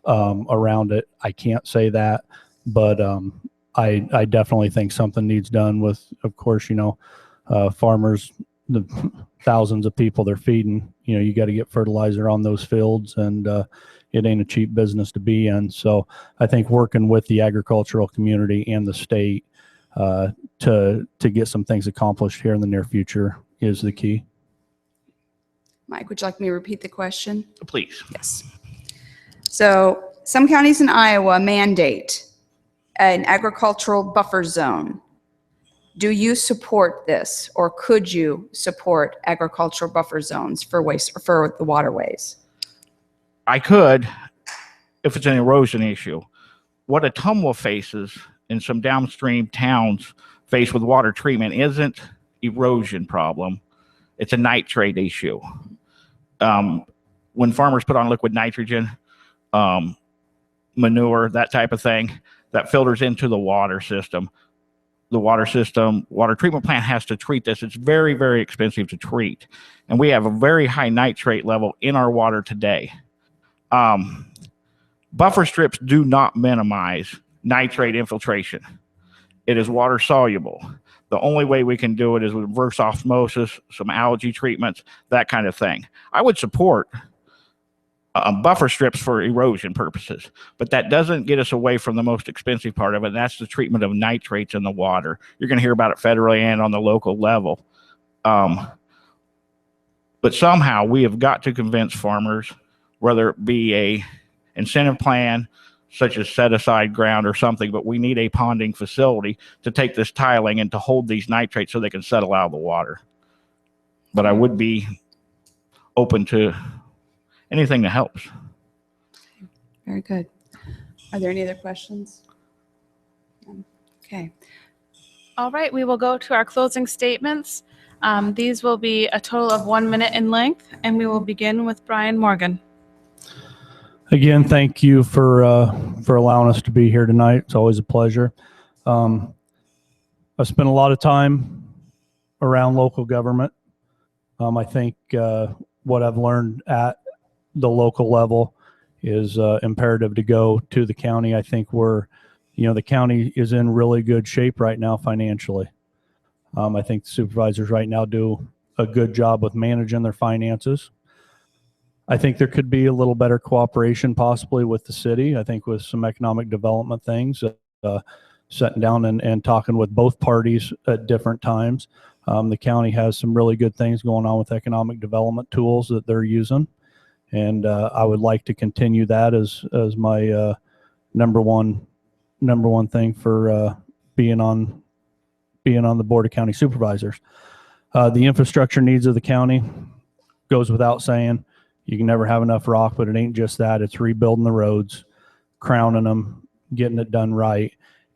around it, I can't say that, but I definitely think something needs done with, of course, farmers, the thousands of people they're feeding, you got to get fertilizer on those fields, and it ain't a cheap business to be in. So I think working with the agricultural community and the state to get some things accomplished here in the near future is the key. Mike, would you like me to repeat the question? Please. Yes. So some counties in Iowa mandate an agricultural buffer zone. Do you support this, or could you support agricultural buffer zones for the waterways? I could, if it's an erosion issue. What Ottumwa faces and some downstream towns face with water treatment isn't erosion problem. It's a nitrate issue. When farmers put on liquid nitrogen, manure, that type of thing, that filters into the water system. The water treatment plant has to treat this. It's very, very expensive to treat. And we have a very high nitrate level in our water today. Buffer strips do not minimize nitrate infiltration. It is water soluble. The only way we can do it is with reverse osmosis, some algae treatments, that kind of thing. I would support buffer strips for erosion purposes, but that doesn't get us away from the most expensive part of it, and that's the treatment of nitrates in the water. You're going to hear about it federally and on the local level. But somehow we have got to convince farmers, whether it be a incentive plan, such as set aside ground or something, but we need a ponding facility to take this tiling and to hold these nitrates so they can settle out of the water. But I would be open to anything that helps. Very good. Are there any other questions? Okay. All right, we will go to our closing statements. These will be a total of 1 minute in length, and we will begin with Brian Morgan. Again, thank you for allowing us to be here tonight. It's always a pleasure. I spent a lot of time around local government. I think what I've learned at the local level is imperative to go to the county. I think the county is in really good shape right now financially. I think the supervisors right now do a good job with managing their finances. I think there could be a little better cooperation possibly with the city. I think with some economic development things, sitting down and talking with both parties at different times. The county has some really good things going on with economic development tools that they're using. And I would like to continue that as my number one thing for being on the Board of County Supervisors. The infrastructure needs of the county goes without saying. You can never have enough rock, but it ain't just that. It's rebuilding the roads, crowning them, getting it done right,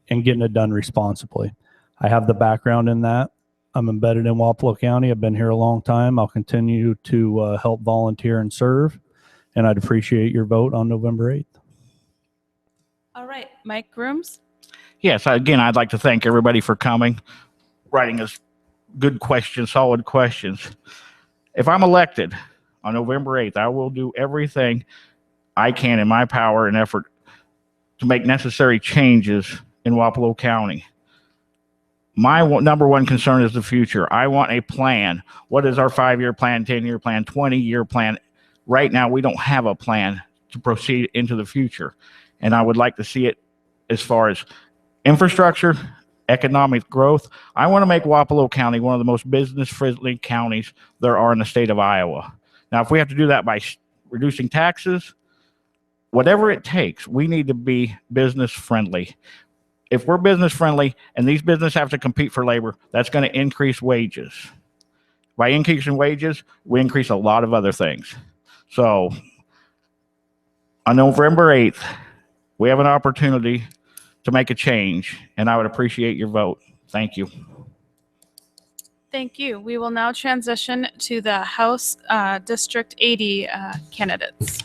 and getting it done responsibly. I have the background in that. I'm embedded in Wapello County. I've been here a long time. I'll continue to help volunteer and serve, and I'd appreciate your vote on November 8th. All right, Mike Grooms. Yes, again, I'd like to thank everybody for coming, writing us good questions, solid questions. If I'm elected on November 8th, I will do everything I can in my power and effort to make necessary changes in Wapello County. My number one concern is the future. I want a plan. What is our 5-year plan, 10-year plan, 20-year plan? Right now, we don't have a plan to proceed into the future. And I would like to see it as far as infrastructure, economic growth. I want to make Wapello County one of the most business-friendly counties there are in the state of Iowa. Now, if we have to do that by reducing taxes, whatever it takes, we need to be business-friendly. If we're business-friendly and these businesses have to compete for labor, that's going to increase wages. By increasing wages, we increase a lot of other things. So on November 8th, we have an opportunity to make a change, and I would appreciate your vote. Thank you. Thank you. We will now transition to the House District 80 candidates.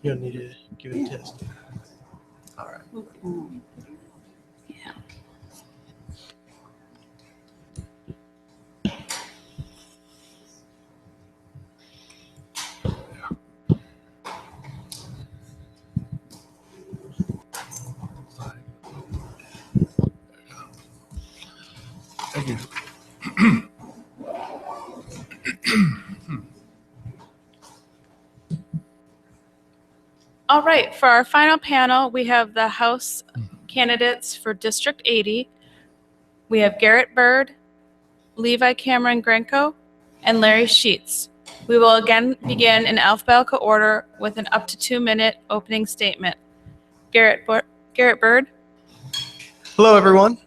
You don't need to give it a test. All right. Yeah. Thank you. All right, for our final panel, we have the House candidates for District 80. We have Garrett Byrd, Levi Cameron Grenko, and Larry Sheets. We will again begin in alphabetical order with an up to 2-minute opening statement. Garrett Byrd. Hello, everyone.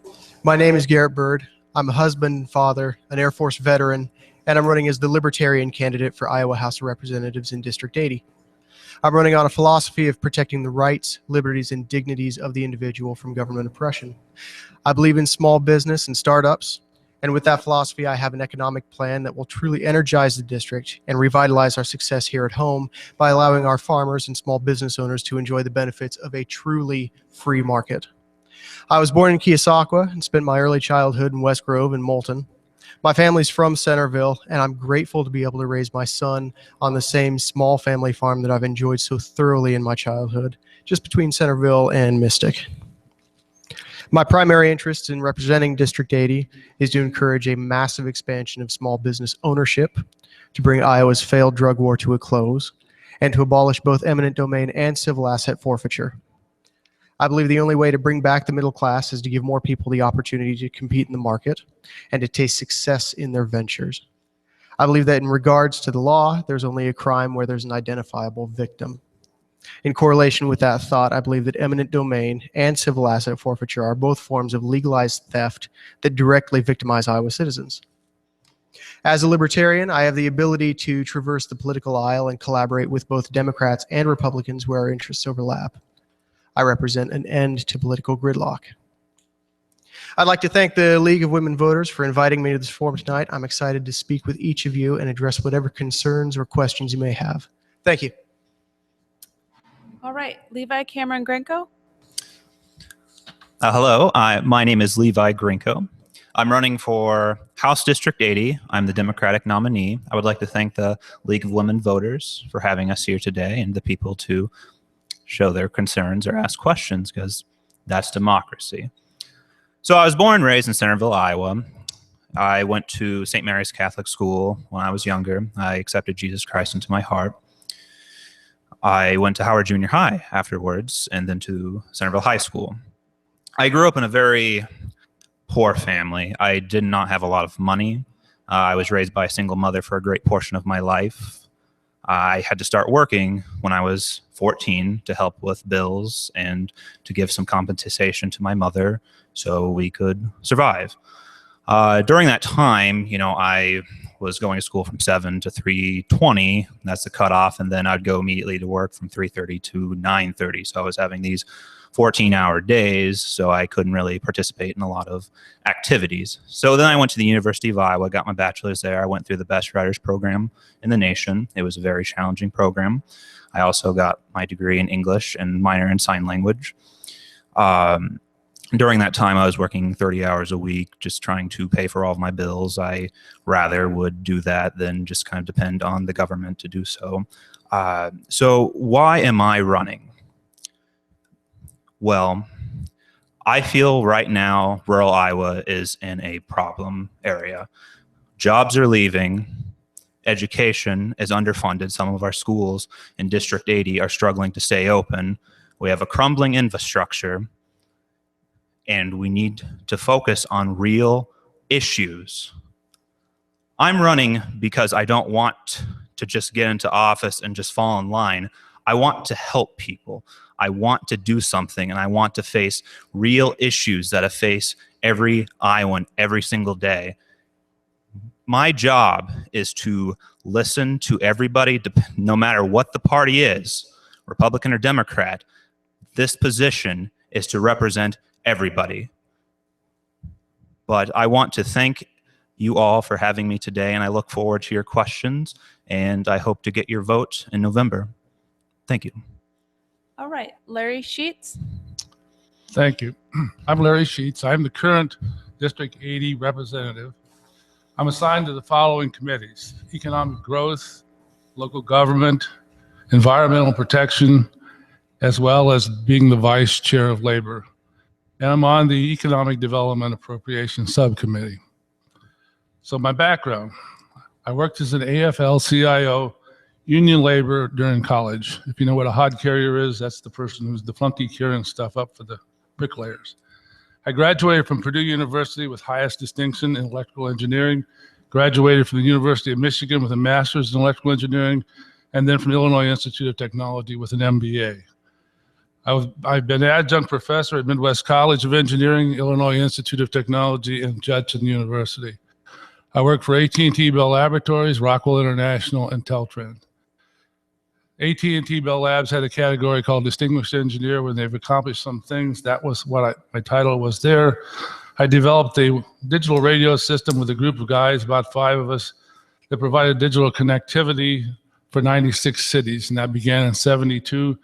My name is Garrett Byrd. I'm a husband and father, an Air Force veteran, and I'm running as the Libertarian candidate for Iowa House of Representatives in District 80. I'm running on a philosophy of protecting the rights, liberties, and dignities of the individual from government oppression. I believe in small business and startups, and with that philosophy, I have an economic plan that will truly energize the district and revitalize our success here at home by allowing our farmers and small business owners to enjoy the benefits of a truly free market. I was born in Keosauqua and spent my early childhood in West Grove and Moulton. My family's from Centerville, and I'm grateful to be able to raise my son on the same small family farm that I've enjoyed so thoroughly in my childhood, just between Centerville and Mystic. My primary interest in representing District 80 is to encourage a massive expansion of small business ownership, to bring Iowa's failed drug war to a close, and to abolish both eminent domain and civil asset forfeiture. I believe the only way to bring back the middle class is to give more people the opportunity to compete in the market and to taste success in their ventures. I believe that in regards to the law, there's only a crime where there's an identifiable victim. In correlation with that thought, I believe that eminent domain and civil asset forfeiture are both forms of legalized theft that directly victimize Iowa citizens. As a libertarian, I have the ability to traverse the political aisle and collaborate with both Democrats and Republicans where our interests overlap. I represent an end to political gridlock. I'd like to thank the League of Women Voters for inviting me to this forum tonight. I'm excited to speak with each of you and address whatever concerns or questions you may have. Thank you. All right, Levi Cameron Grenko. Hello, my name is Levi Grenko. I'm running for House District 80. I'm the Democratic nominee. I would like to thank the League of Women Voters for having us here today and the people to show their concerns or ask questions, because That's democracy. So I was born and raised in Centerville, Iowa. I went to St. Mary's Catholic School when I was younger. I accepted Jesus Christ into my heart. I went to Howard Junior High afterwards, and then to Centerville High School. I grew up in a very poor family. I did not have a lot of money. I was raised by a single mother for a great portion of my life. I had to start working when I was 14 to help with bills and to give some compensation to my mother so we could survive. During that time, I was going to school from 7 to 3:20. That's the cutoff. And then I'd go immediately to work from 3:30 to 9:30. So I was having these 14-hour days, so I couldn't really participate in a lot of activities. So then I went to the University of Iowa, got my bachelor's there. I went through the Best Writers program in the nation. It was a very challenging program. I also got my degree in English and minor in sign language. During that time, I was working 30 hours a week, just trying to pay for all of my bills. I rather would do that than just kind of depend on the government to do so. So why am I running? Well, I feel right now rural Iowa is in a problem area. Jobs are leaving. Education is underfunded. Some of our schools in District 80 are struggling to stay open. We have a crumbling infrastructure, and we need to focus on real issues. I'm running because I don't want to just get into office and just fall in line. I want to help people. I want to do something, and I want to face real issues that I face every Iowan every single day. My job is to listen to everybody, no matter what the party is, Republican or Democrat. This position is to represent everybody. But I want to thank you all for having me today, and I look forward to your questions, and I hope to get your vote in November. Thank you. All right, Larry Sheets. Thank you. I'm Larry Sheets. I'm the current District 80 representative. I'm assigned to the following committees: economic growth, local government, environmental protection, as well as being the vice chair of labor. And I'm on the economic development appropriation subcommittee. So my background, I worked as an AFL-CIO union labor during college. If you know what a hod carrier is, that's the person who's the flunky carrying stuff up for the bricklayers. I graduated from Purdue University with highest distinction in electrical engineering, graduated from the University of Michigan with a master's in electrical engineering, and then from the Illinois Institute of Technology with an MBA. I've been adjunct professor at Midwest College of Engineering, Illinois Institute of Technology, and Judson University. I work for AT&T Bell Laboratories, Rockwell International, and Teltran. AT&T Bell Labs had a category called Distinguished Engineer when they've accomplished some things. That was what my title was there. I developed a digital radio system with a group of guys, about 5 of us, that provided digital connectivity for 96 cities, and that began in '72.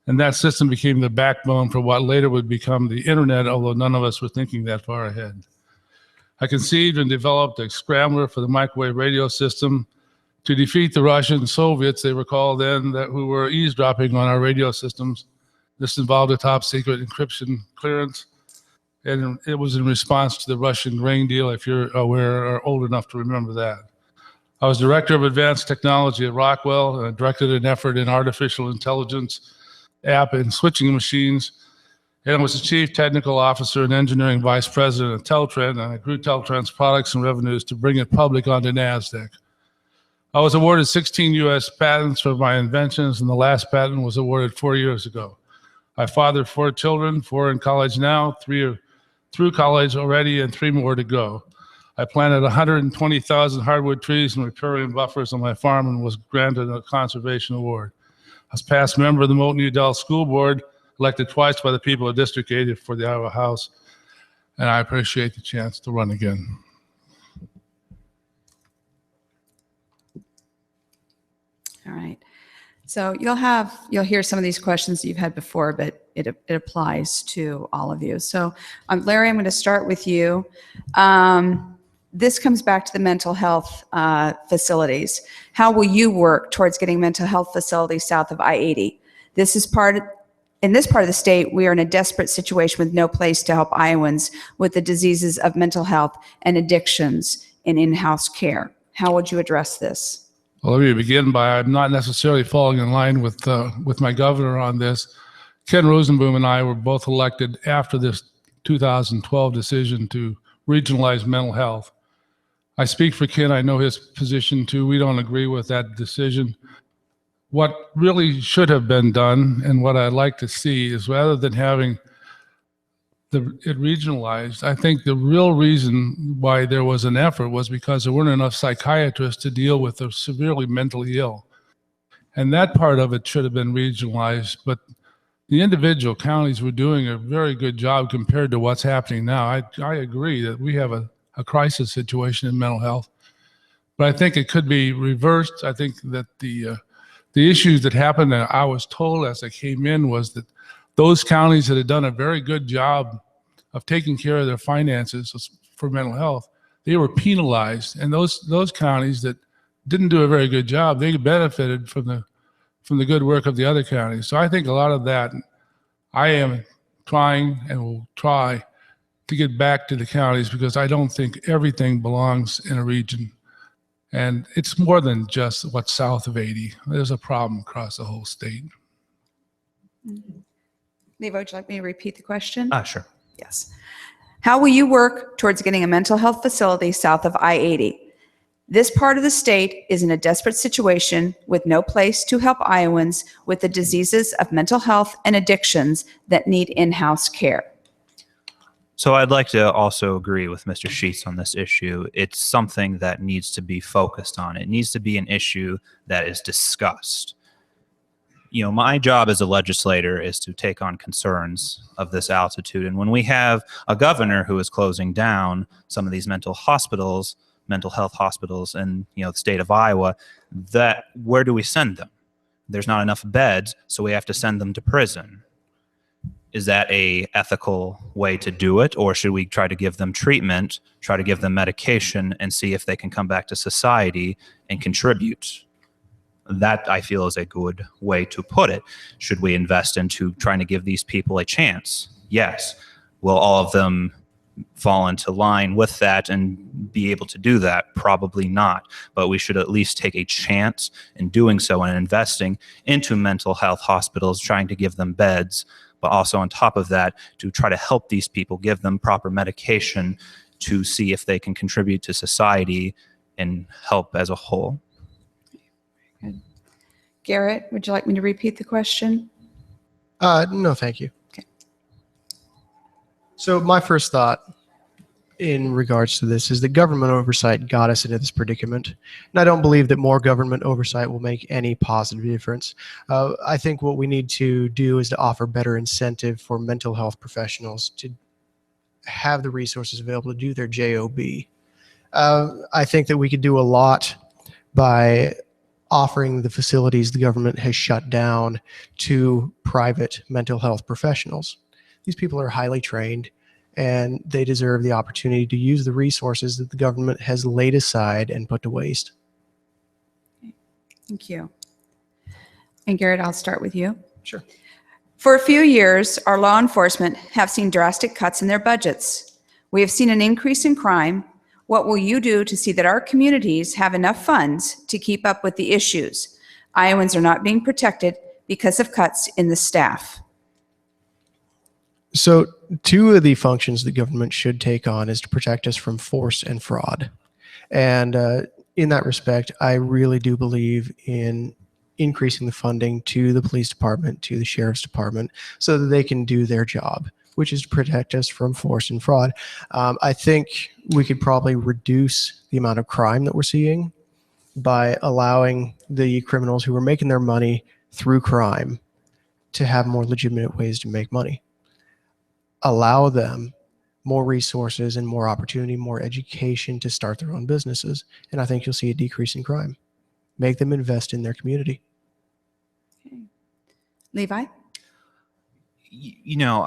And that system became the backbone for what later would become the internet, although none of us were thinking that far ahead. I conceived and developed a scrambler for the microwave radio system to defeat the Russian Soviets, they were called then, who were eavesdropping on our radio systems. This involved a top secret encryption clearance, and it was in response to the Russian grain deal, if you're aware or old enough to remember that. I was director of advanced technology at Rockwell, and I directed an effort in artificial intelligence app and switching machines, and I was the chief technical officer and engineering vice president of Teltran, and I grew Teltran's products and revenues to bring it public onto NASDAQ. I was awarded 16 U.S. patents for my inventions, and the last patent was awarded 4 years ago. I fathered 4 children, 4 in college now, 3 are through college already, and 3 more to go. I planted 120,000 hardwood trees and riparian buffers on my farm and was granted a conservation award. I was past member of the Moulton Udall School Board, elected twice by the people of District 80 for the Iowa House, and I appreciate the chance to run again. All right. So you'll hear some of these questions that you've had before, but it applies to all of you. So Larry, I'm going to start with you. This comes back to the mental health facilities. How will you work towards getting mental health facilities south of I-80? This is part in this part of the state, we are in a desperate situation with no place to help Iowans with the diseases of mental health and addictions in in-house care. How would you address this? Well, let me begin by I'm not necessarily falling in line with my governor on this. Ken Rosenboom and I were both elected after this 2012 decision to regionalize mental health. I speak for Ken. I know his position too. We don't agree with that decision. What really should have been done, and what I'd like to see, is rather than having it regionalized, I think the real reason why there was an effort was because there weren't enough psychiatrists to deal with the severely mentally ill. And that part of it should have been regionalized, but the individual counties were doing a very good job compared to what's happening now. I agree that we have a crisis situation in mental health, but I think it could be reversed. I think that the issues that happened, and I was told as I came in, was that those counties that had done a very good job of taking care of their finances for mental health, they were penalized. And those counties that didn't do a very good job, they benefited from the good work of the other counties. So I think a lot of that, I am trying and will try to get back to the counties, because I don't think everything belongs in a region. And it's more than just what's south of 80. There's a problem across the whole state. Levi, would you like me to repeat the question? Sure. Yes. How will you work towards getting a mental health facility south of I-80? This part of the state is in a desperate situation with no place to help Iowans with the diseases of mental health and addictions that need in-house care. So I'd like to also agree with Mr. Sheets on this issue. It's something that needs to be focused on. It needs to be an issue that is discussed. You know, my job as a legislator is to take on concerns of this altitude. And when we have a governor who is closing down some of these mental health hospitals in, you know, the state of Iowa, where do we send them? There's not enough beds, so we have to send them to prison. Is that a ethical way to do it, or should we try to give them treatment, try to give them medication, and see if they can come back to society and contribute? That, I feel, is a good way to put it. Should we invest into trying to give these people a chance? Yes. Will all of them fall into line with that and be able to do that? Probably not. But we should at least take a chance in doing so and investing into mental health hospitals, trying to give them beds, but also on top of that, to try to help these people, give them proper medication to see if they can contribute to society and help as a whole. Good. Garrett, would you like me to repeat the question? No, thank you. Okay. So my first thought in regards to this is that government oversight got us into this predicament. And I don't believe that more government oversight will make any positive difference. I think what we need to do is to offer better incentive for mental health professionals to have the resources available to do their job. I think that we could do a lot by offering the facilities the government has shut down to private mental health professionals. These people are highly trained, and they deserve the opportunity to use the resources that the government has laid aside and put to waste. Thank you. And Garrett, I'll start with you. Sure. For a few years, our law enforcement have seen drastic cuts in their budgets. We have seen an increase in crime. What will you do to see that our communities have enough funds to keep up with the issues? Iowans are not being protected because of cuts in the staff. So two of the functions the government should take on is to protect us from force and fraud. And in that respect, I really do believe in increasing the funding to the police department, to the sheriff's department, so that they can do their job, which is to protect us from force and fraud. I think we could probably reduce the amount of crime that we're seeing by allowing the criminals who are making their money through crime to have more legitimate ways to make money. Allow them more resources and more opportunity, more education to start their own businesses. And I think you'll see a decrease in crime. Make them invest in their community. Okay. Levi? You know,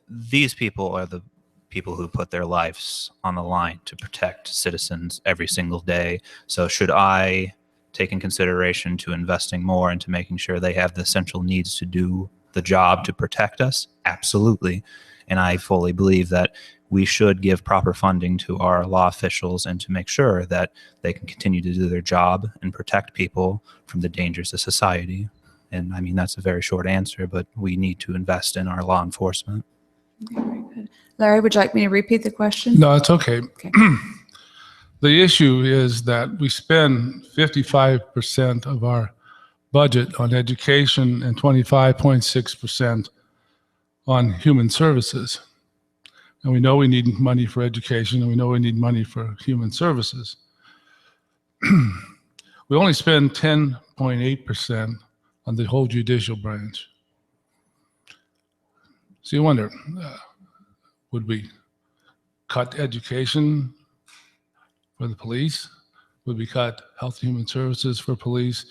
these people are the people who put their lives on the line to protect citizens every single day. So should I take in consideration to investing more into making sure they have the essential needs to do the job to protect us? Absolutely. And I fully believe that we should give proper funding to our law officials and to make sure that they can continue to do their job and protect people from the dangers of society. And I mean, that's a very short answer, but we need to invest in our law enforcement. Okay, very good. Larry, would you like me to repeat the question? No, it's okay. Okay. The issue is that we spend 55% of our budget on education and 25.6% on human services. And we know we need money for education, and we know we need money for human services. We only spend 10.8% on the whole judicial branch. So you wonder, would we cut education for the police? Would we cut health and human services for police?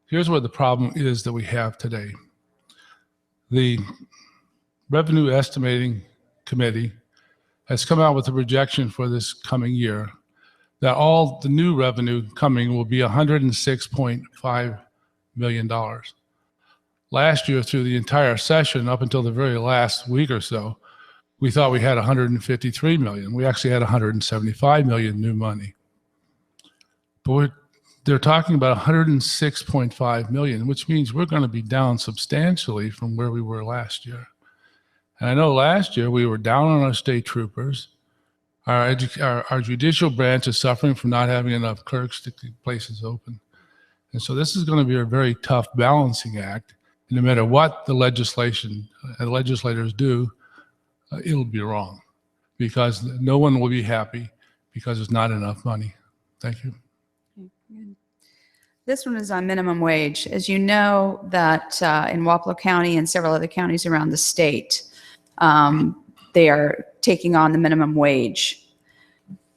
Here's where the problem is that we have today. The Revenue Estimating Committee has come out with a projection for this coming year that all the new revenue coming will be $106.5 million. Last year, through the entire session, up until the very last week or so, we thought we had 153 million. We actually had 175 million new money. But they're talking about 106.5 million, which means we're going to be down substantially from where we were last year. And I know last year we were down on our state troopers. Our judicial branch is suffering from not having enough clerks to keep places open. And so this is going to be a very tough balancing act. And no matter what the legislators do, it'll be wrong, because no one will be happy because there's not enough money. Thank you. This one is on minimum wage. As you know, that in Wapello County and several other counties around the state, they are taking on the minimum wage.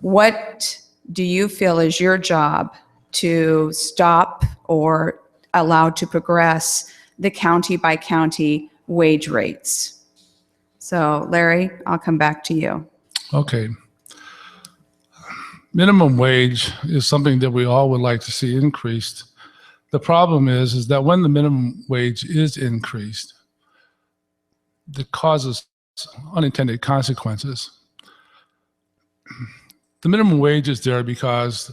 What do you feel is your job to stop or allow to progress the county by county wage rates? So Larry, I'll come back to you. Okay. Minimum wage is something that we all would like to see increased. The problem is that when the minimum wage is increased, it causes unintended consequences. The minimum wage is there because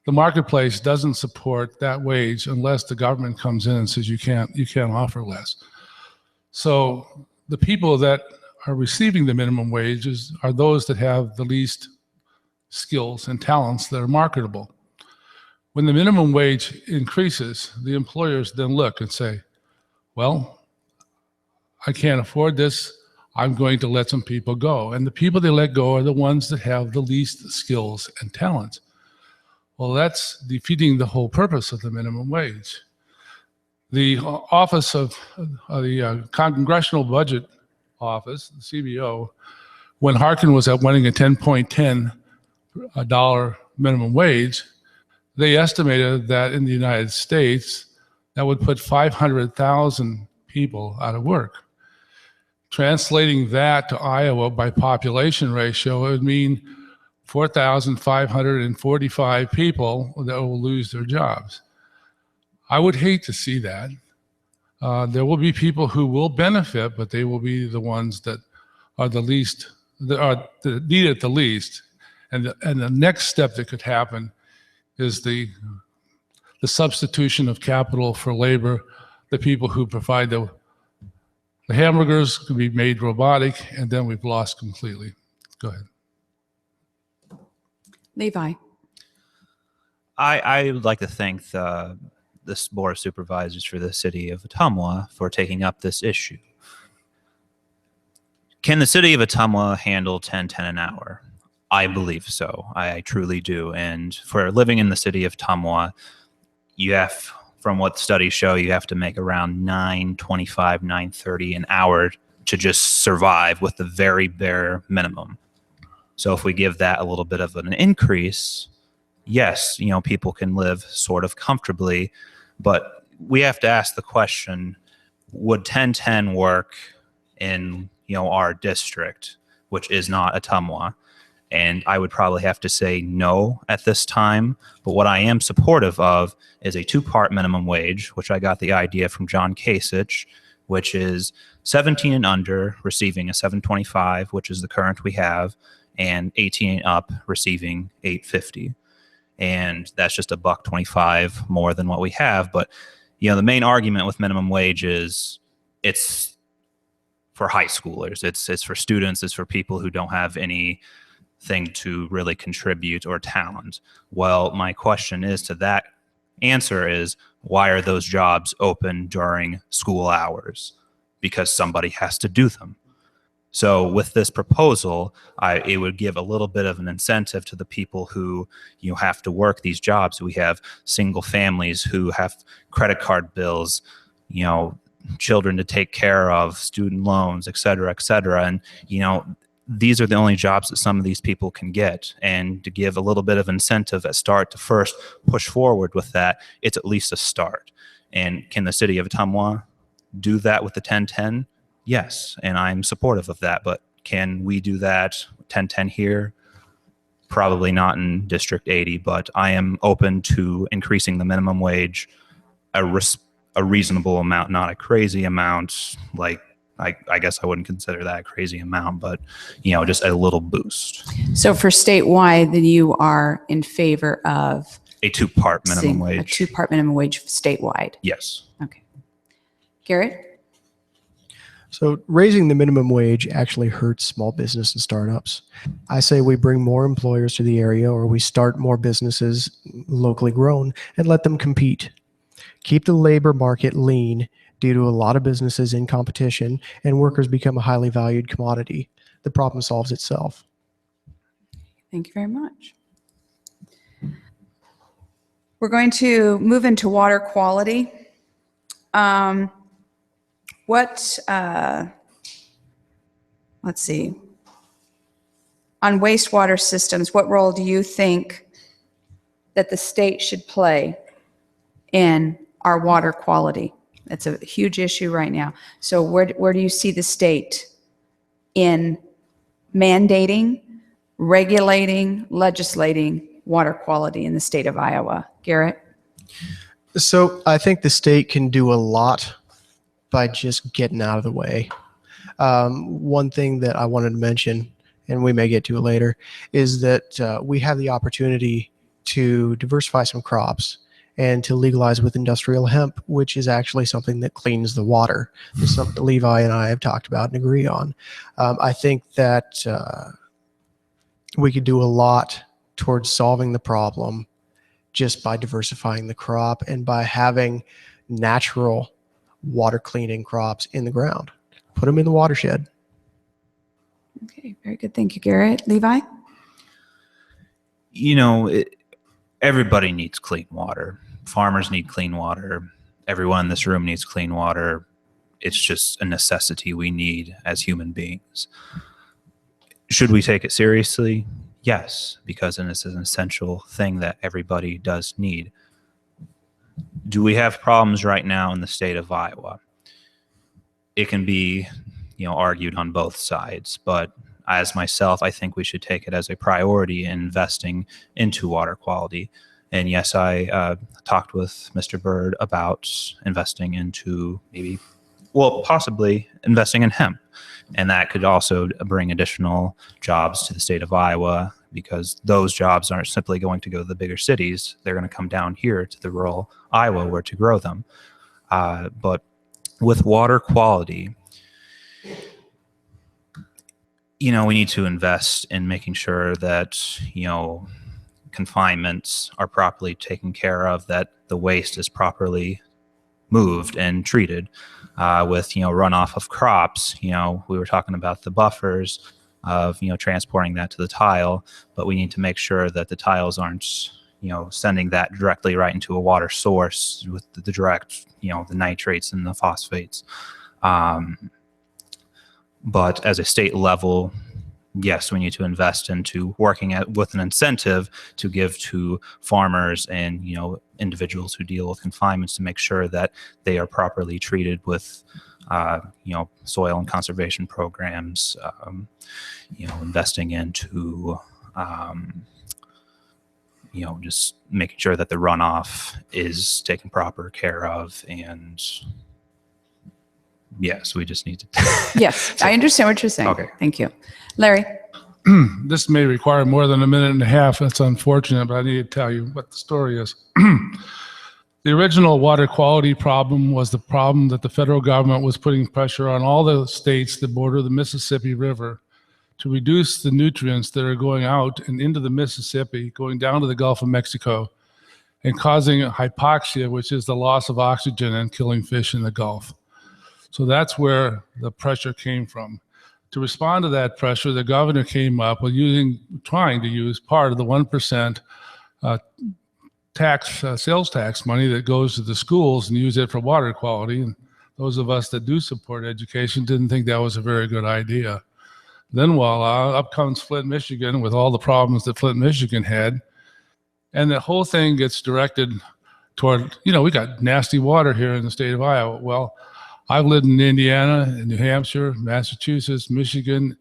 the marketplace doesn't support that wage unless the government comes in and says you can't offer less. So the people that are receiving the minimum wages are those that have the least skills and talents that are marketable. When the minimum wage increases, the employers then look and say, well, I can't afford this. I'm going to let some people go. And the people they let go are the ones that have the least skills and talents. Well, that's defeating the whole purpose of the minimum wage. The Office of the Congressional Budget Office, the CBO, when Harkin was at wanting a $10.10 minimum wage, they estimated that in the United States, that would put 500,000 people out of work. Translating that to Iowa by population ratio, it would mean 4,545 people that will lose their jobs. I would hate to see that. There will be people who will benefit, but they will be the ones that are the least, that need it the least. And the next step that could happen is the substitution of capital for labor. The people who provide the hamburgers can be made robotic, and then we've lost completely. Go ahead. Levi. I would like to thank this Board of Supervisors for the city of Ottumwa for taking up this issue. Can the city of Ottumwa handle $10.10 an hour? I believe so. I truly do. And for living in the city of Ottumwa, you have, from what studies show, you have to make around $9.25, $9.30 an hour to just survive with the very bare minimum. So if we give that a little bit of an increase, yes, people can live sort of comfortably, but we have to ask the question, would 1010 work in, our district, which is not Ottumwa? And I would probably have to say no at this time. But what I am supportive of is a two-part minimum wage, which I got the idea from John Kasich, which is 17 and under receiving a 725, which is the current we have, and 18 and up receiving 850. And that's just $1.25 more than what we have. But, you know, the main argument with minimum wage is it's for high schoolers. It's for students. It's for people who don't have anything to really contribute or talent. Well, my question is to that answer is, why are those jobs open during school hours? Because somebody has to do them. So with this proposal, it would give a little bit of an incentive to the people who have to work these jobs. We have single families who have credit card bills, children to take care of, student loans, et cetera, et cetera. And, these are the only jobs that some of these people can get. And to give a little bit of incentive at start to first push forward with that, it's at least a start. And can the city of Ottumwa do that with the 1010? Yes, and I'm supportive of that. But can we do that 1010 here? Probably not in District 80, but I am open to increasing the minimum wage a reasonable amount, not a crazy amount. Like, I guess I wouldn't consider that a crazy amount, but, just a little boost. So for statewide, then you are in favor of A two-part minimum a wage. two-part minimum wage statewide? Yes. Okay. Garrett? So raising the minimum wage actually hurts small business and startups. I say we bring more employers to the area, or we start more businesses locally grown and let them compete. Keep the labor market lean due to a lot of businesses in competition, and workers become a highly valued commodity. The problem solves itself. Thank you very much. We're going to move into water quality. Let's see. On wastewater systems, what role do you think that the state should play in our water quality? That's a huge issue right now. So where do you see the state in mandating, regulating, legislating water quality in the state of Iowa? Garrett? So I think the state can do a lot by just getting out of the way. One thing that I wanted to mention, and we may get to it later, is that we have the opportunity to diversify some crops and to legalize with industrial hemp, which is actually something that cleans the water. It's something that Levi and I have talked about and agree on. I think that we could do a lot towards solving the problem just by diversifying the crop and by having natural water cleaning crops in the ground. Put them in the watershed. Okay, very good. Thank you, Garrett. Levi? Everybody needs clean water. Farmers need clean water. Everyone in this room needs clean water. It's just a necessity we need as human beings. Should we take it seriously? Yes, because it is an essential thing that everybody does need. Do we have problems right now in the state of Iowa? It can be, argued on both sides, but as myself, I think we should take it as a priority in investing into water quality. And yes, I talked with Mr. Bird about investing into possibly investing in hemp. And that could also bring additional jobs to the state of Iowa, because those jobs aren't simply going to go to the bigger cities. They're going to come down here to the rural Iowa where to grow them. But with water quality, we need to invest in making sure that, confinements are properly taken care of, that the waste is properly moved and treated. With, runoff of crops, we were talking about the buffers of, transporting that to the tile, but we need to make sure that the tiles aren't, sending that directly right into a water source with the direct, the nitrates and the phosphates. But as a state level, yes, we need to invest into working with an incentive to give to farmers and, individuals who deal with confinements to make sure that they are properly treated with, soil and conservation programs, investing into, just making sure that the runoff is taken proper care of, and yes, we just need to. Yes, I understand what you're saying. Okay. Thank you. Larry? This may require more than a minute and a half. That's unfortunate, but I need to tell you what the story is. The original water quality problem was the problem that the federal government was putting pressure on all the states that border the Mississippi River to reduce the nutrients that are going out and into the Mississippi, going down to the Gulf of Mexico, and causing hypoxia, which is the loss of oxygen and killing fish in the Gulf. So that's where the pressure came from. To respond to that pressure, the governor came up with trying to use part of the 1% sales tax money that goes to the schools and use it for water quality. And those of us that do support education didn't think that was a very good idea. Then voila, up comes Flint, Michigan with all the problems that Flint, Michigan had. And the whole thing gets directed toward, we got nasty water here in the state of Iowa. Well, I've lived in Indiana, in New Hampshire, Massachusetts, Michigan.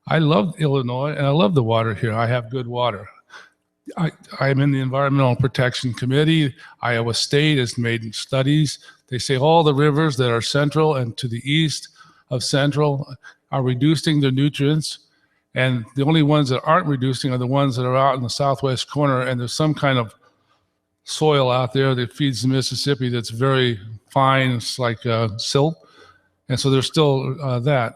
I love Illinois, and I love the water here. I have good water. I'm in the Environmental Protection Committee. Iowa State has made studies. They say all the rivers that are central and to the east of central are reducing their nutrients. And the only ones that aren't reducing are the ones that are out in the southwest corner. And there's some kind of soil out there that feeds the Mississippi that's very fine. It's like silt. And so there's still that.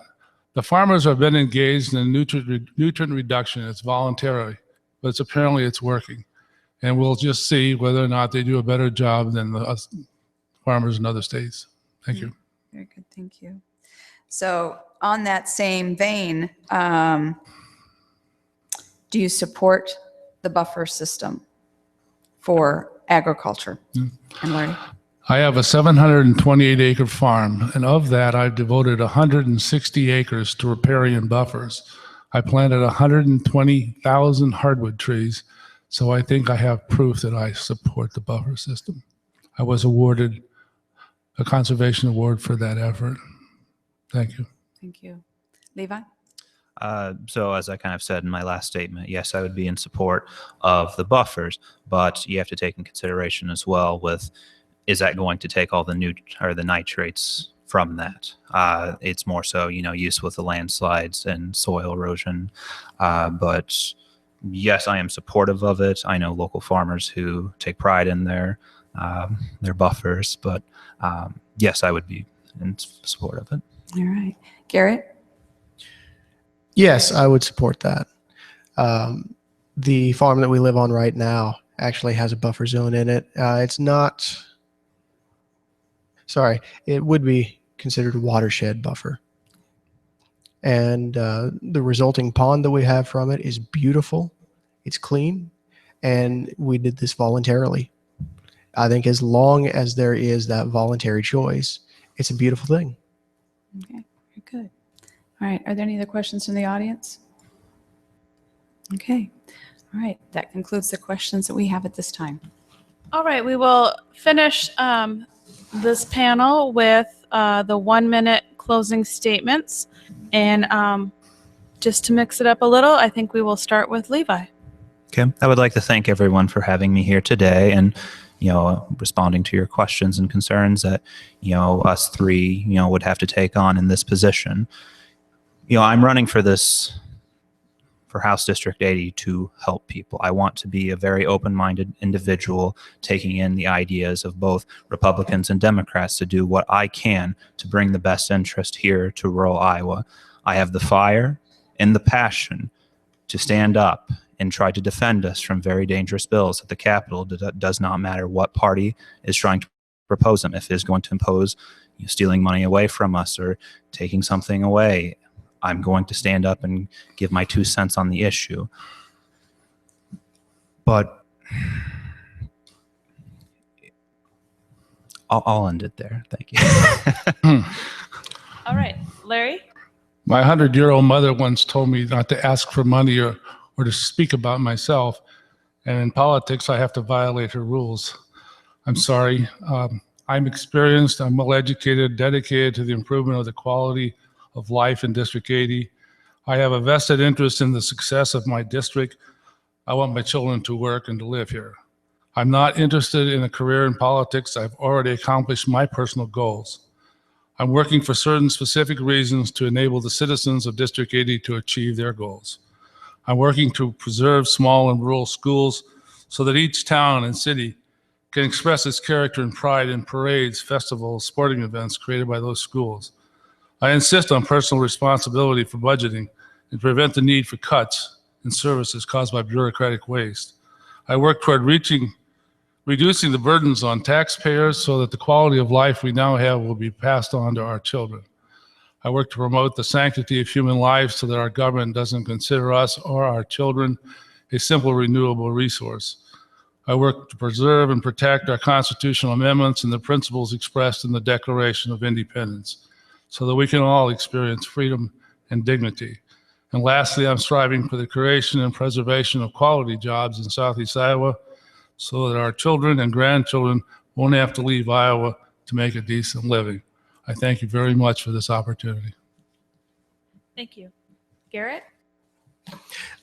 The farmers have been engaged in nutrient reduction. It's voluntary, but apparently it's working. And we'll just see whether or not they do a better job than the farmers in other states. Thank you. Very good, thank you. So on that same vein, do you support the buffer system for agriculture? And Larry? I have a 728-acre farm, and of that, I've devoted 160 acres to riparian buffers. I planted 120,000 hardwood trees, so I think I have proof that I support the buffer system. I was awarded a conservation award for that effort. Thank you. Thank you. Levi? So as I kind of said in my last statement, yes, I would be in support of the buffers, but you have to take in consideration as well with, is that going to take all the the nitrates from that? It's more so, use with the landslides and soil erosion. But yes, I am supportive of it. I know local farmers who take pride in their buffers, but yes, I would be in support of it. All right. Garrett? Yes, I would support that. The farm that we live on right now actually has a buffer zone in it. It would be considered a watershed buffer. And the resulting pond that we have from it is beautiful. It's clean. And we did this voluntarily. I think as long as there is that voluntary choice, it's a beautiful thing. Okay, very good. All right, are there any other questions from the audience? Okay, all right, that concludes the questions that we have at this time. All right, we will finish this panel with the 1-minute closing statements. And just to mix it up a little, I think we will start with Levi. Okay, I would like to thank everyone for having me here today and, responding to your questions and concerns that, us three, would have to take on in this position. I'm running for House District 80 to help people. I want to be a very open-minded individual, taking in the ideas of both Republicans and Democrats to do what I can to bring the best interest here to rural Iowa. I have the fire and the passion to stand up and try to defend us from very dangerous bills at the Capitol. It does not matter what party is trying to propose them. If it is going to impose stealing money away from us or taking something away, I'm going to stand up and give my 2 cents on the issue. But I'll end it there. Thank you. All right, Larry? My 100-year-old mother once told me not to ask for money or to speak about myself. And in politics, I have to violate her rules. I'm sorry. I'm experienced, I'm well-educated, dedicated to the improvement of the quality of life in District 80. I have a vested interest in the success of my district. I want my children to work and to live here. I'm not interested in a career in politics. I've already accomplished my personal goals. I'm working for certain specific reasons to enable the citizens of District 80 to achieve their goals. I'm working to preserve small and rural schools so that each town and city can express its character and pride in parades, festivals, sporting events created by those schools. I insist on personal responsibility for budgeting and prevent the need for cuts in services caused by bureaucratic waste. I work toward reducing the burdens on taxpayers so that the quality of life we now have will be passed on to our children. I work to promote the sanctity of human life so that our government doesn't consider us or our children a simple renewable resource. I work to preserve and protect our constitutional amendments and the principles expressed in the Declaration of Independence so that we can all experience freedom and dignity. And lastly, I'm striving for the creation and preservation of quality jobs in Southeast Iowa so that our children and grandchildren won't have to leave Iowa to make a decent living. I thank you very much for this opportunity. Thank you. Garrett?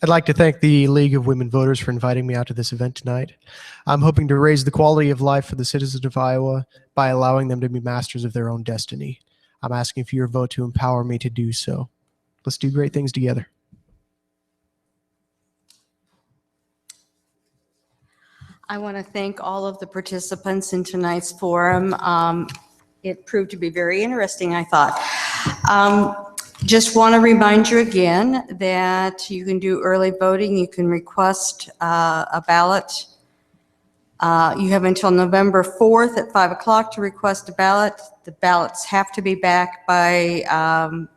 I'd like to thank the League of Women Voters for inviting me out to this event tonight. I'm hoping to raise the quality of life for the citizens of Iowa by allowing them to be masters of their own destiny. I'm asking for your vote to empower me to do so. Let's do great things together. I want to thank all of the participants in tonight's forum. It proved to be very interesting, I thought. Just want to remind you again that you can do early voting. You can request a ballot. You have until November 4th at 5 o'clock to request a ballot. The ballots have to be back by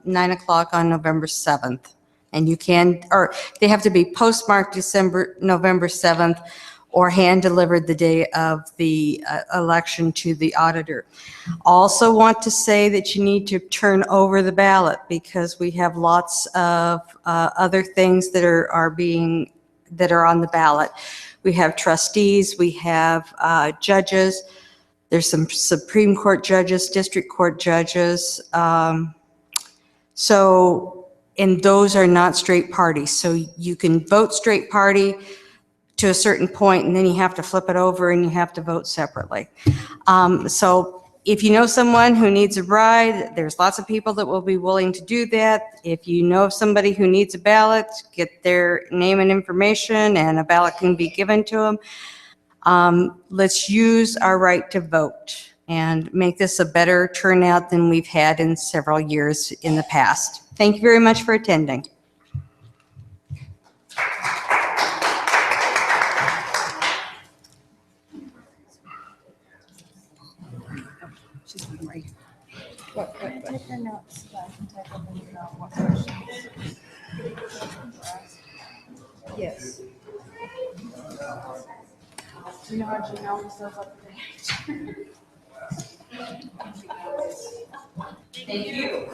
9 o'clock on November 7th. And you can, or they have to be postmarked November 7th or hand-delivered the day of the election to the auditor. Also want to say that you need to turn over the ballot because we have lots of other things that are on the ballot. We have trustees, we have judges, there's some Supreme Court judges, district court judges. And those are not straight parties. So you can vote straight party to a certain point, and then you have to flip it over and you have to vote separately. So if you know someone who needs a ride, there's lots of people that will be willing to do that. If you know of somebody who needs a ballot, get their name and information and a ballot can be given to them. Let's use our right to vote and make this a better turnout than we've had in several years in the past. Thank you very much for attending. Take her notes so I can type them in what questions. Yes. You know how Janelle was so up there. Thank you.